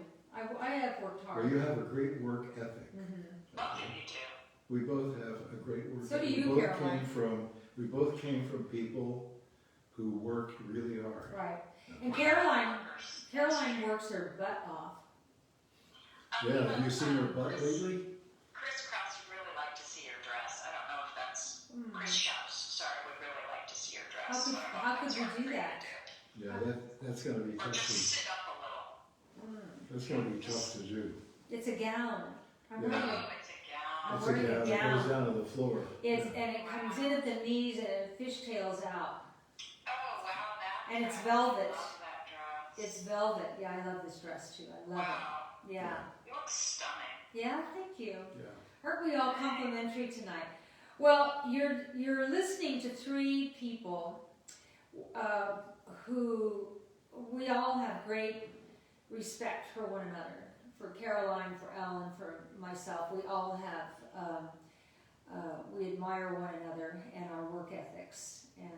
I have worked hard. Well, you have a great work ethic. Both of you do. We both have a great work So do ethic. you, Caroline. We both came from people who work really hard. Right. And Caroline works her butt off. Yeah, have you seen her butt lately? Chris Krause would really like to see your dress. I don't know if that's Chris Schaus, sorry, would really like to see your dress. How could you do that? Yeah, that's gonna be Or tough just to, sit up a little. that's gonna be tough to do. It's a gown. I'm Yeah. wearing Oh, it. it's a gown. I'm It's wearing a that gown. goes down to the floor. And it comes in at the knees and it fishtails out. Oh, wow, that And it's dress. velvet. I love that dress. It's velvet. Yeah, I love this dress too. I love Wow. it. Yeah. You look stunning. Yeah, thank you. Yeah. Aren't we all complimentary tonight? Well, you're listening to three people who we all have great respect for one another. For Caroline, for Ellen, for myself, we all have we admire one another and our work ethics. And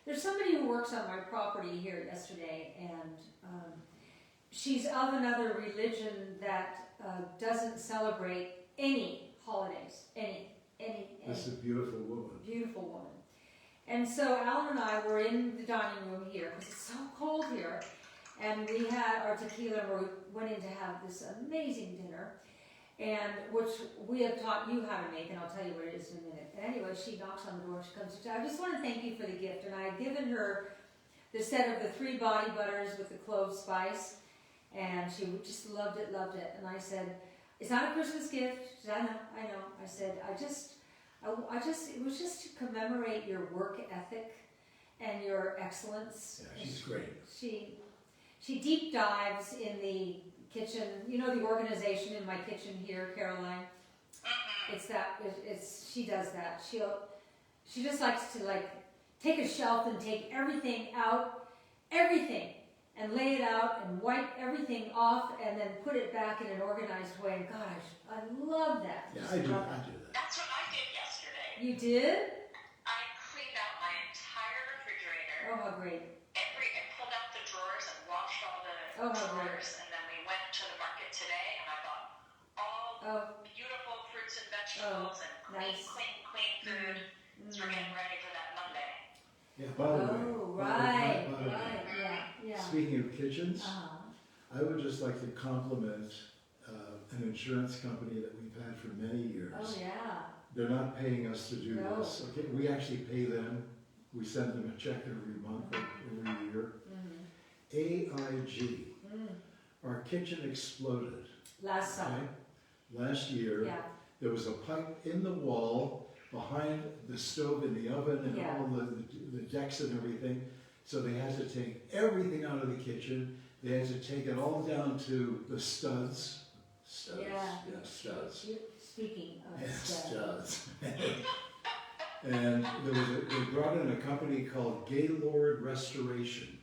there's somebody who works on my property here yesterday, and she's of another religion that doesn't celebrate any holidays, any. This is a beautiful woman. Beautiful woman. And so Alan and I were in the dining room here because it's so cold here, and we had our tequila and we went in to have this amazing dinner, and which we have taught you how to make, and I'll tell you what it is in a minute. And anyway, she knocks on the door, she comes, I just want to thank you for the gift, and I had given her the set of the 3 body butters with the clove spice, and she just loved it, and I said, it's not a Christmas gift. She said, I know. I said, it was just to commemorate your work ethic and your excellence. Yeah, she's great. She deep dives in the kitchen. You know the organization in my kitchen here, Caroline. She does that. She just likes to like take a shelf and take everything out, and lay it out and wipe everything off and then put it back in an organized way. And gosh, I love that. Yeah, I do that. That's what I did yesterday. You did? I cleaned out my entire refrigerator. Oh, how great. I pulled out the drawers and washed all the drawers, and then we went to the market today, and I bought all beautiful fruits and vegetables and clean food. So we're getting ready for that Monday. Yeah, by the way. Right. by the way, Yeah. Speaking of kitchens, Uh-huh. I would just like to compliment an insurance company that we've had for many years. Oh, yeah. They're not paying us to do No. this. Okay, we actually pay them. We send them a check every month or every year. AIG. Our kitchen exploded. Last summer. Okay? Last year, Yeah. there was a pipe in the wall behind the stove and the oven and Yeah. all the decks and everything. So they had to take everything out of the kitchen. They had to take it all down to the studs. Studs. Yeah. Yeah, studs. Speaking of Yeah, stuff. studs. And they brought in a company called Gaylord Restoration.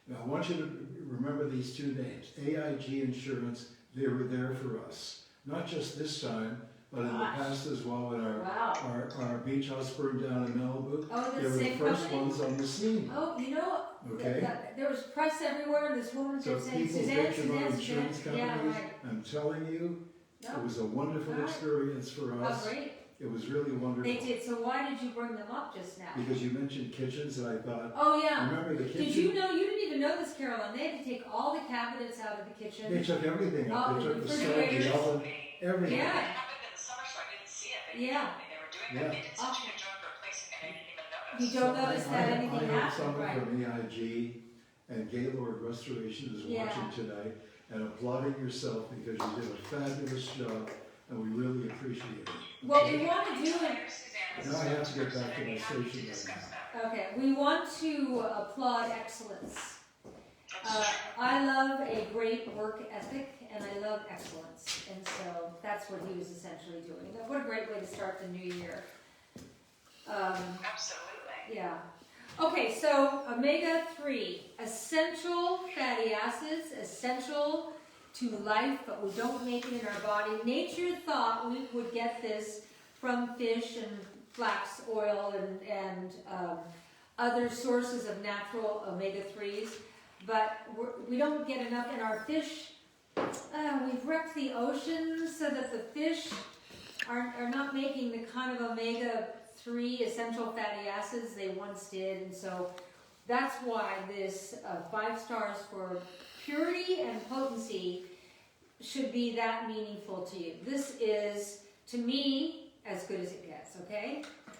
Now I want you to remember these two names. AIG Insurance, they were there for us. Not just this time, but in the past as well when our beach house burned down in Malibu. Oh, the They were the same first company? ones on the scene. Oh, you know, Okay. there was press everywhere. This woman So kept saying, people Suzanne, bitch about insurance Suzanne. Yeah, companies. right. I'm telling you, it No, was a wonderful All right. experience for how us. great. It was really wonderful. They did. So why did you bring them up just now? Because you mentioned kitchens and I thought, Oh, yeah. remember the kitchen? Did you know, you didn't even know this, Caroline, they had to take all the cabinets out of the kitchen. They took everything out. Oh, They took the stove, refrigerators. the oven, everything. Yeah. It happened in the summer, so I didn't see it. But Yeah. they were doing Yeah. They did such a good job replacing it, I didn't even notice. You don't notice that anything I hope happened, someone right? from EIG and Gaylord Restoration is Yeah. watching tonight and applauding yourself because you did a fabulous job and we really appreciate it. What we want to do, Now I have to get back to my station right okay, we want to applaud excellence. I love a great work ethic and I love excellence. And so that's what he was essentially doing. What a great way to start the new year. Absolutely. Yeah. Okay, so omega-3, essential fatty acids, essential to life, but we don't make it in our body. Nature thought we would get this from fish and flax oil and other sources of natural omega-3s, but we don't get enough in our fish. We've wrecked the oceans so that the fish are not making the kind of omega-3 essential fatty acids they once did, and so that's why this 5 stars for purity and potency should be that meaningful to you. This is, to me, as good as it gets, okay?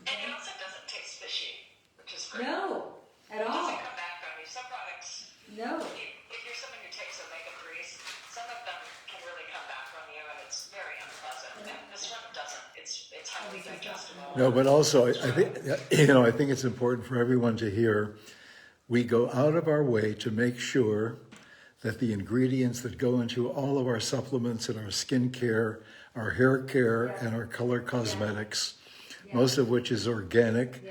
And it also doesn't taste fishy, which is great. No, at It all. doesn't come back on you. Some products, No. if you're someone who takes omega-3s, some of them can really come back on you, and it's very unpleasant. And this one doesn't. It's highly digestible. No, but also I think I think it's important for everyone to hear. We go out of our way to make sure that the ingredients that go into all of our supplements and our skin care, our hair care, and our color cosmetics, most of which is organic,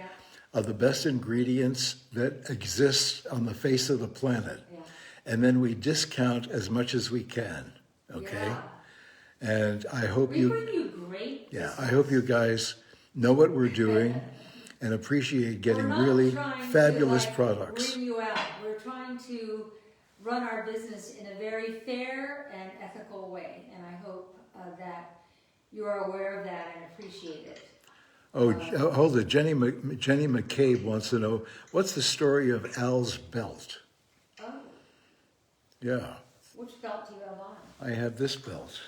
are the best ingredients that exist on the face of the planet. And then we discount as much as we can, okay? And I hope We bring you great I hope you guys know what we're doing and appreciate getting We're not really trying fabulous to, like, products. bring you out. We're trying to run our business in a very fair and ethical way, and I hope that you are aware of that and appreciate it. Oh, hold it. Jenny McCabe wants to know, what's the story of Al's belt? Oh, Yeah, which belt do you have on? I have this belt.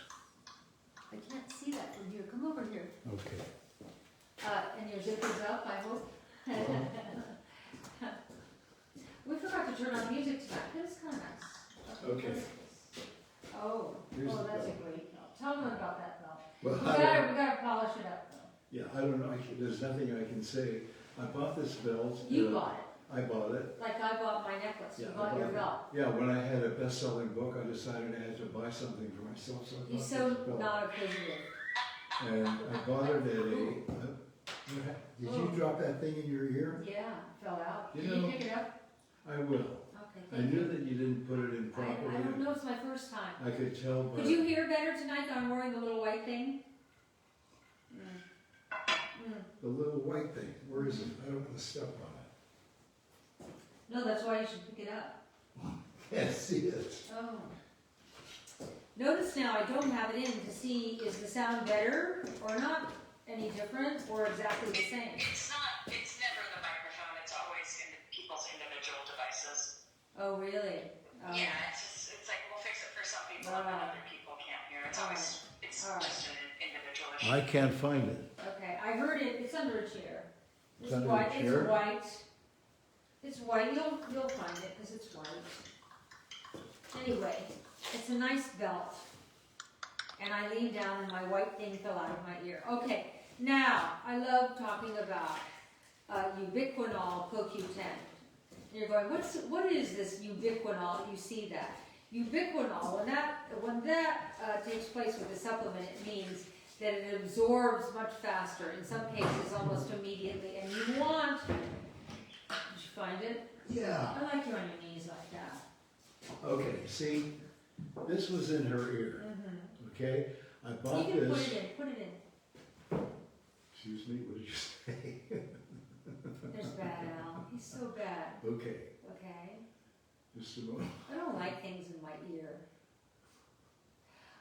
I can't see that from here. Come over here. Okay. And your zipper's up, I hope. We forgot to turn on music tonight. That's kind of nice. Okay. Oh, Here's the that's a belt. great belt. Tell them about that belt. Well, We gotta polish it up though. Yeah, I don't know. There's nothing I can say. I bought this belt. You bought I bought it. it, like I bought my necklace. You I bought your it. belt. Yeah, when I had a best-selling book, I decided I had to buy something for myself, so I bought He's this so belt. not appreciative. And I bought it at a. Did you drop that thing in your ear? Yeah, it fell out. You Can you know, pick it up? I will. Okay, I thank knew you. that you didn't put it in properly. I don't know, it's my first time. I could tell by Could you hear better tonight that I'm wearing the little white thing? the little white thing. Where is it? I don't want to step on it. No, that's why you should pick it up. Can't see it. Oh. Notice now I don't have it in to see is the sound better or not any different or exactly the same. It's never the microphone. It's always in people's individual devices. Oh, really? Oh. Yeah, it's like we'll fix it for some people and then other people can't hear. It's always, it's just an individual issue. I can't find it. Okay, I heard it. It's under a chair. It's under a white. chair? It's white. It's white. You'll find it because it's white. Anyway, it's a nice belt. And I leaned down and my white thing fell out of my ear. Okay, now I love talking about ubiquinol CoQ10. And you're going, what is this ubiquinol? You see that. Ubiquinol, when that takes place with the supplement, it means that it absorbs much faster, in some cases almost immediately. And you want, did you find it? Yeah. I like you on your knees like that. Okay, see, this was in her ear. Okay? I You bought can this. put it in. Excuse me, what did you say? There's bad Al. He's so bad. Okay, Okay? just a moment. I don't like things in my ear.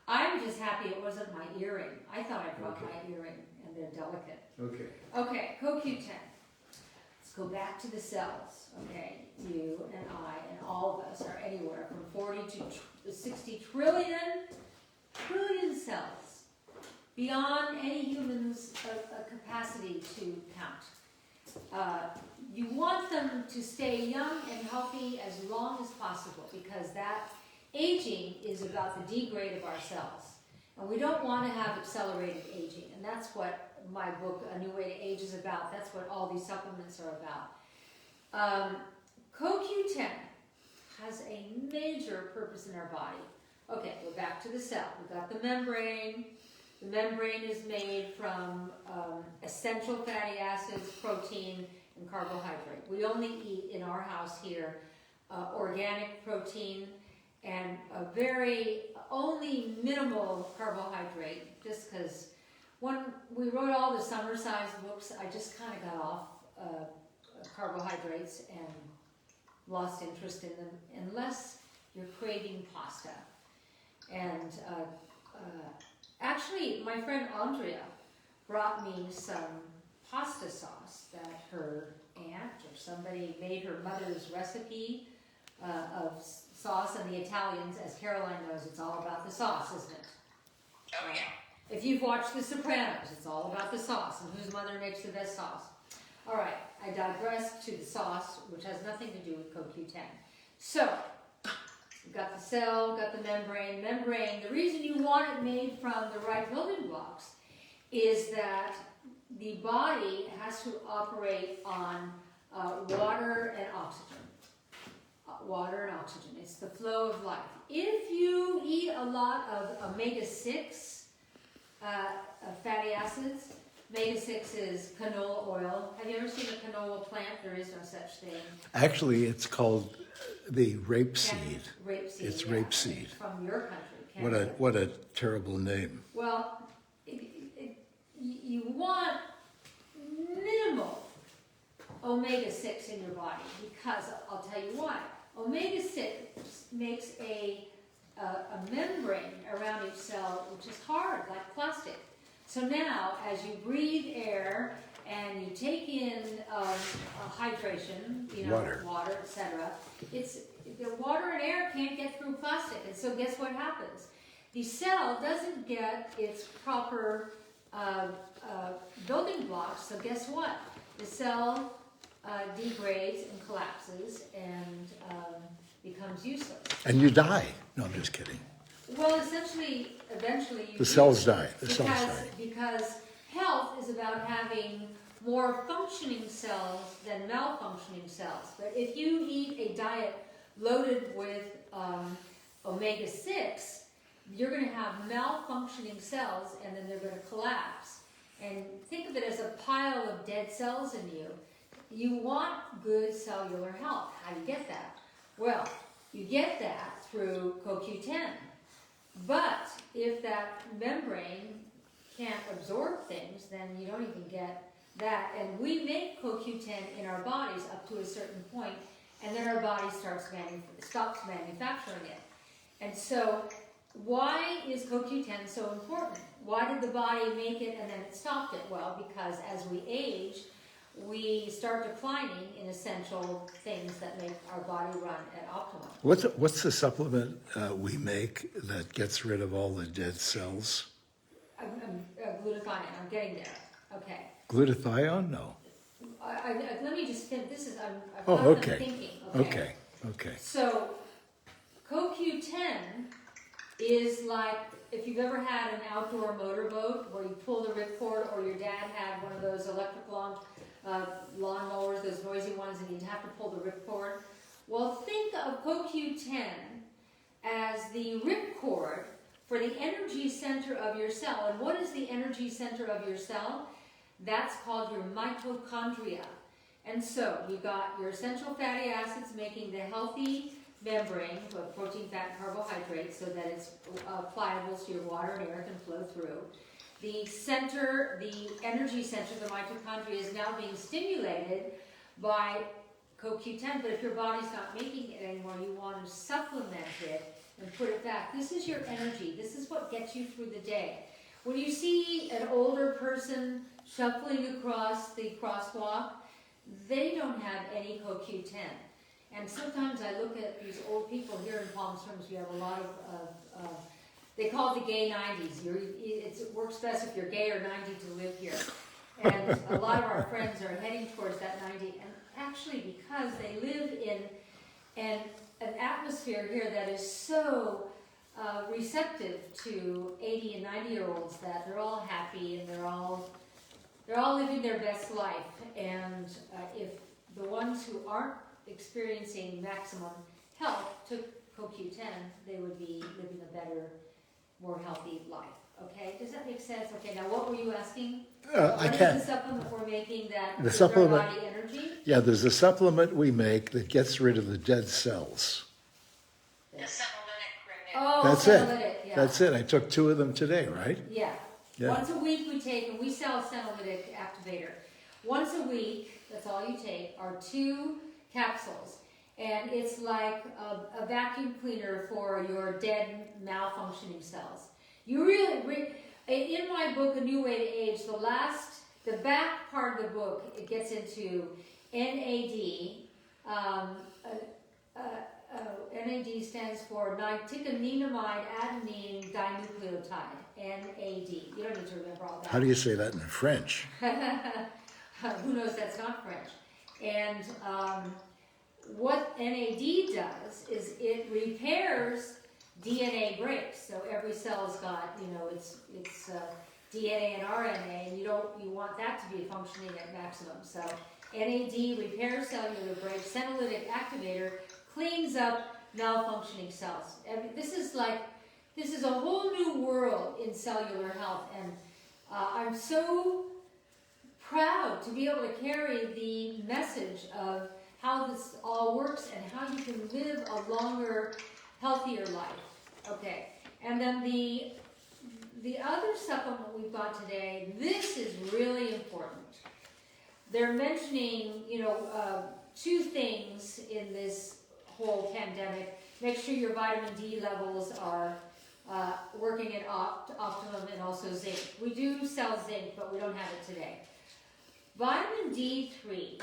I'm just happy it wasn't my earring. I thought I brought my earring, and they're delicate. Okay. Okay, CoQ10. Let's go back to the cells. Okay, you and I and all of us are anywhere from 40 to 60 trillion cells, beyond any human's capacity to count. You want them to stay young and healthy as long as possible, because that aging is about the degrade of our cells. And we don't want to have accelerated aging. And that's what my book, A New Way to Age, is about. That's what all these supplements are about. CoQ10 has a major purpose in our body. Okay, we're back to the cell. We've got the membrane. The membrane is made from essential fatty acids, protein, and carbohydrate. We only eat in our house here organic protein and a very only minimal carbohydrate, just because when we wrote all the summer size books, I just kind of got off carbohydrates and lost interest in them unless you're craving pasta. And actually, my friend Andrea brought me some pasta sauce that her aunt or somebody made her mother's recipe of sauce, and the Italians, as Caroline knows, it's all about the sauce, isn't it? Oh, yeah. If you've watched The Sopranos, it's all about the sauce and whose mother makes the best sauce. All right, I digress to the sauce, which has nothing to do with CoQ10. So, you've got the cell, got the membrane. Membrane, the reason you want it made from the right building blocks is that the body has to operate on water and oxygen. Water and oxygen, it's the flow of life. If you eat a lot of omega-6 fatty acids, omega-6 is canola oil. Have you ever seen a canola plant? There is no such thing. Actually, it's called the rapeseed. Rapeseed. It's yeah, rapeseed. from your country, Canada. What a terrible name. Well, you want minimal omega-6 in your body because I'll tell you why. Omega-6 makes a membrane around each cell, which is hard, like plastic. So now, as you breathe air and you take in hydration, water, etc., the water and air can't get through plastic, and so guess what happens? The cell doesn't get its proper building blocks, so guess what? The cell degrades and collapses and becomes useless. And you die. No, I'm just kidding. Well, eventually you The do. cells die. The cells die. Because health is about having more functioning cells than malfunctioning cells. But if you eat a diet loaded with omega-6, you're going to have malfunctioning cells, and then they're going to collapse. And think of it as a pile of dead cells in you. You want good cellular health. How do you get that? Well, you get that through CoQ10. But if that membrane can't absorb things, then you don't even get that. And we make CoQ10 in our bodies up to a certain point, and then our body stops manufacturing it. And so, why is CoQ10 so important? Why did the body make it and then it stopped it? Well, because as we age, we start declining in essential things that make our body run at optimum. What's the supplement we make that gets rid of all the dead cells? Glutathione, I'm getting there. Okay. Glutathione? No. Let me just finish. This is, I'm okay. thinking. Okay. So, CoQ10 is like if you've ever had an outdoor motorboat where you pull the ripcord, or your dad had one of those electric lawnmowers, those noisy ones, and you'd have to pull the ripcord. Well, think of CoQ10 as the ripcord for the energy center of your cell. And what is the energy center of your cell? That's called your mitochondria. And so you've got your essential fatty acids making the healthy membrane of protein, fat, and carbohydrates so that it's pliable so your water and air can flow through. The center, the energy center, the mitochondria, is now being stimulated by CoQ10, but if your body's not making it anymore, you want to supplement it and put it back. This is your energy. This is what gets you through the day. When you see an older person shuffling across the crosswalk, they don't have any CoQ10. And sometimes I look at these old people here in Palm Springs. We have a lot of they call it the gay 90s. It works best if you're gay or 90 to live here. And a lot of our friends are heading towards that 90. And actually, because they live in an atmosphere here that is so receptive to 80 and 90-year-olds that they're all happy and they're all living their best life. And if the ones who aren't experiencing maximum health took CoQ10, they would be living a better, more healthy life. Okay, does that make sense? Okay, now what were you asking? I What can't. is the supplement we're making that The gives supplement- our body energy? Yeah, there's a supplement we make that gets rid of the dead cells. The senolytic remix. Oh, That's senolytic, it. yeah. That's it. I took 2 of them today, right? Yeah. Yeah. Once a week we take, and we sell a senolytic activator. once a week, that's all you take, are 2 capsules. And it's like a vacuum cleaner for your dead, malfunctioning cells. You really, in my book, A New Way to Age, the back part of the book, it gets into NAD. NAD stands for nicotinamide adenine dinucleotide, NAD. You don't need to remember all that. How do you say that in French? Who knows that's not French. And what NAD does is it repairs DNA breaks. So every cell's got, it's DNA and RNA, and you want that to be functioning at maximum. So NAD repairs cellular breaks, senolytic activator cleans up malfunctioning cells. This is a whole new world in cellular health, and I'm so proud to be able to carry the message of how this all works and how you can live a longer, healthier life. Okay, and then the other supplement we've got today, this is really important. They're mentioning, 2 things in this whole pandemic. Make sure your vitamin D levels are working at optimum, and also zinc. We do sell zinc, but we don't have it today. Vitamin D3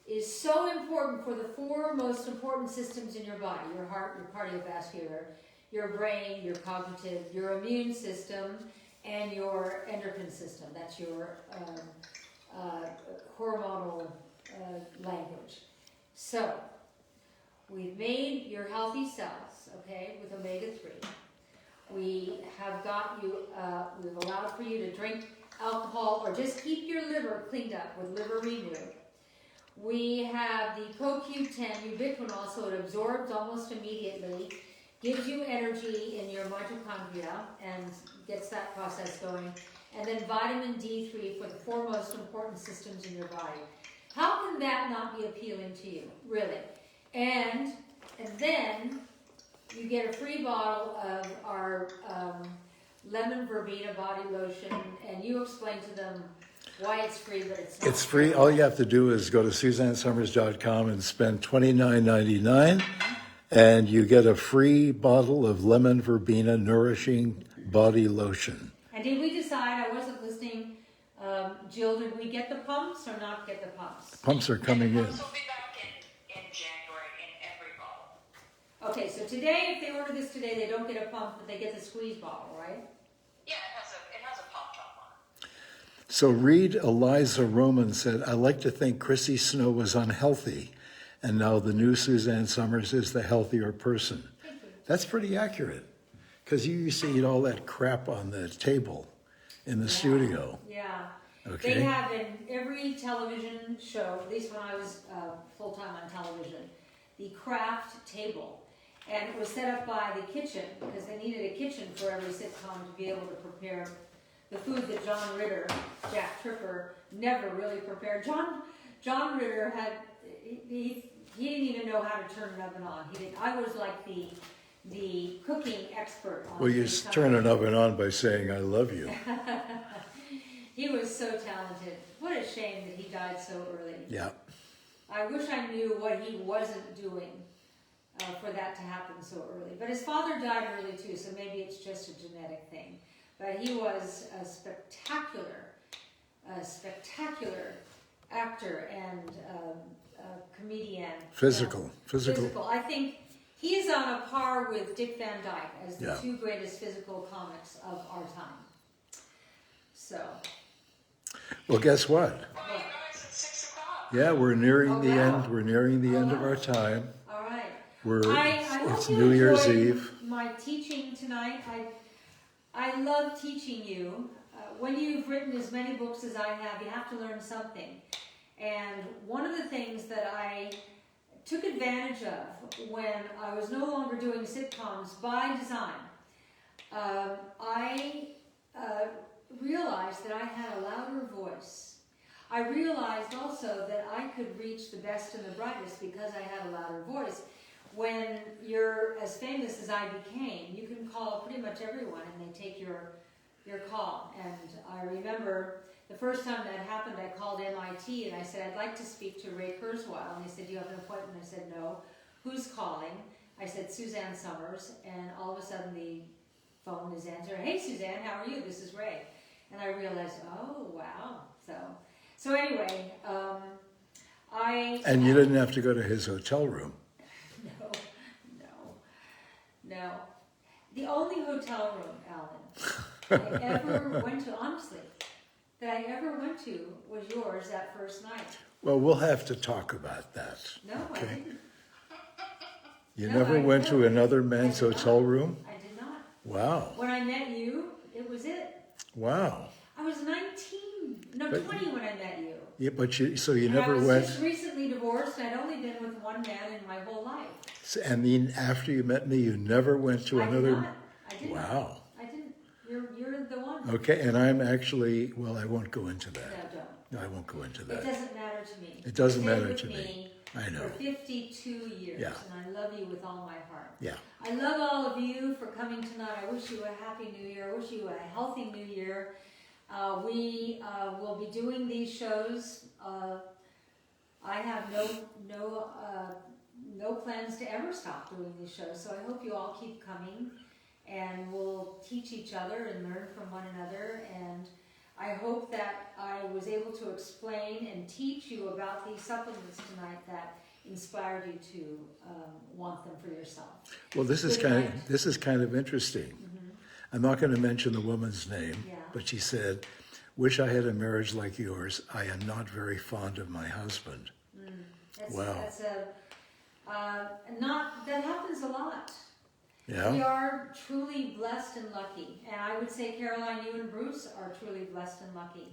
is so important for the 4 most important systems in your body: your heart, your cardiovascular, your brain, your cognitive, your immune system, and your endocrine system. That's your hormonal language. So, we've made your healthy cells, okay, with omega-3. We have got you, we've allowed for you to drink alcohol or just keep your liver cleaned up with Liver Renew. We have the CoQ10 ubiquinol, so it absorbs almost immediately, gives you energy in your mitochondria and gets that process going. And then vitamin D3 for the 4 most important systems in your body. How can that not be appealing to you, really? And then you get a free bottle of our lemon verbena body lotion, and you explain to them why it's free, but it's not. It's free. All you have to do is go to SUZANNESUMMERS.com and spend $29.99, and you get a free bottle of lemon verbena nourishing body lotion. And did we decide, I wasn't listening, Jill, did we get the pumps or not get the pumps? Pumps are coming in. Pumps will be back in January in every bottle. Okay, so today, if they order this today, they don't get a pump, but they get the squeeze bottle, right? Yeah, it has a pump top on it. So read Eliza Roman said, I like to think Chrissy Snow was unhealthy, and now the new Suzanne Summers is the healthier person. Thank you. That's pretty accurate, because you used to eat all that crap on the table in the studio. Yeah. Okay. They have in every television show, at least when I was full-time on television, the craft table. And it was set up by the kitchen, because they needed a kitchen for every sitcom to be able to prepare the food that John Ritter, Jack Tripper, never really prepared. John Ritter had, he didn't even know how to turn an oven on. I was like the cooking expert on Well, you these turn an companies. oven on by saying, I love you. He was so talented. What a shame that he died so early. Yeah. I wish I knew what he wasn't doing for that to happen so early. But his father died early too, so maybe it's just a genetic thing. But he was a spectacular actor and comedian. Physical. I think he's on a par with Dick Van Dyke as the 2 greatest physical comics of our time. So. Well, guess what? Well, you guys, it's 6 o'clock. Yeah, we're nearing the wow. end. We're nearing the end of our time. All right. I hope it's you New Year's enjoyed Eve. my teaching tonight. I love teaching you. When you've written as many books as I have to learn something. And one of the things that I took advantage of when I was no longer doing sitcoms by design, I realized that I had a louder voice. I realized also that I could reach the best and the brightest because I had a louder voice. When you're as famous as I became, you can call pretty much everyone and they take your call. And I remember the first time that happened, I called MIT and I said, I'd like to speak to Ray Kurzweil. And they said, do you have an appointment? I said, no. Who's calling? I said, Suzanne Summers. And all of a sudden the phone is answered. Hey, Suzanne, how are you? This is Ray. And I realized, oh, wow. So anyway, And you didn't have to go to his hotel room. No. The only hotel room, Alan, I ever went to, honestly, that I ever went to was yours that first night. Well, we'll have to talk about that. No, I didn't. You No, never I went to didn't. another man's I did hotel not. room? I did not. Wow. When I met you, it was it. Wow. I was 19, no, 20 when I met you. Yeah, but you And never I was went. just recently divorced, and I'd only been with one man in my whole life. And then after you met me, you never went to I another. did not. I didn't. Wow. I didn't. You're the one. Okay, and I'm actually, well, I won't go into No, that. don't. No, I won't go into It that. doesn't matter to me. It doesn't You've been matter with to me. I know. For 52 years, Yeah. and I love you with all my heart. Yeah. I love all of you for coming tonight. I wish you a happy new year. I wish you a healthy new year. We will be doing these shows. I have no plans to ever stop doing these shows, so I hope you all keep coming, and we'll teach each other and learn from one another. And I hope that I was able to explain and teach you about these supplements tonight that inspired you to want them for yourself. Well, this is kind of interesting. I'm not going to mention the woman's name, Yeah. but she said, "Wish I had a marriage like yours. I am not very fond of my husband." Wow. That happens a lot. We Yeah. are truly blessed and lucky. And I would say, Caroline, you and Bruce are truly blessed and lucky.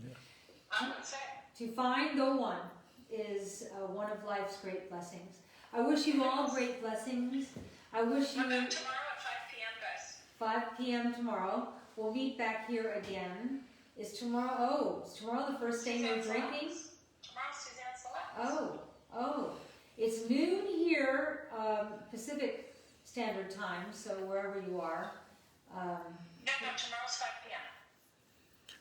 I would say. To find the one is one of life's great blessings. I wish you all great blessings. I wish you... How about tomorrow at 5 p.m., guys? 5 p.m. tomorrow. We'll meet back here again. Is tomorrow the first day you're drinking? Tomorrow's Suzanne Selects. Oh. It's noon here, Pacific Standard Time, so wherever you are. No, tomorrow's 5 p.m.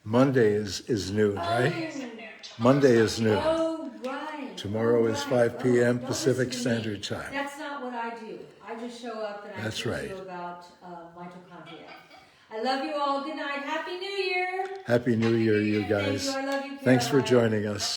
Monday is noon, right? Is it noon? Monday is noon. Oh, right. Tomorrow is 5 p.m. Don't Pacific listen to me. Standard Time. That's not what I do. I just show up and I That's teach right. you about mitochondria. I love you all. Good night. Happy New Year. Happy New Year, you Thank guys. you. I love you, Thanks for Caroline. joining us.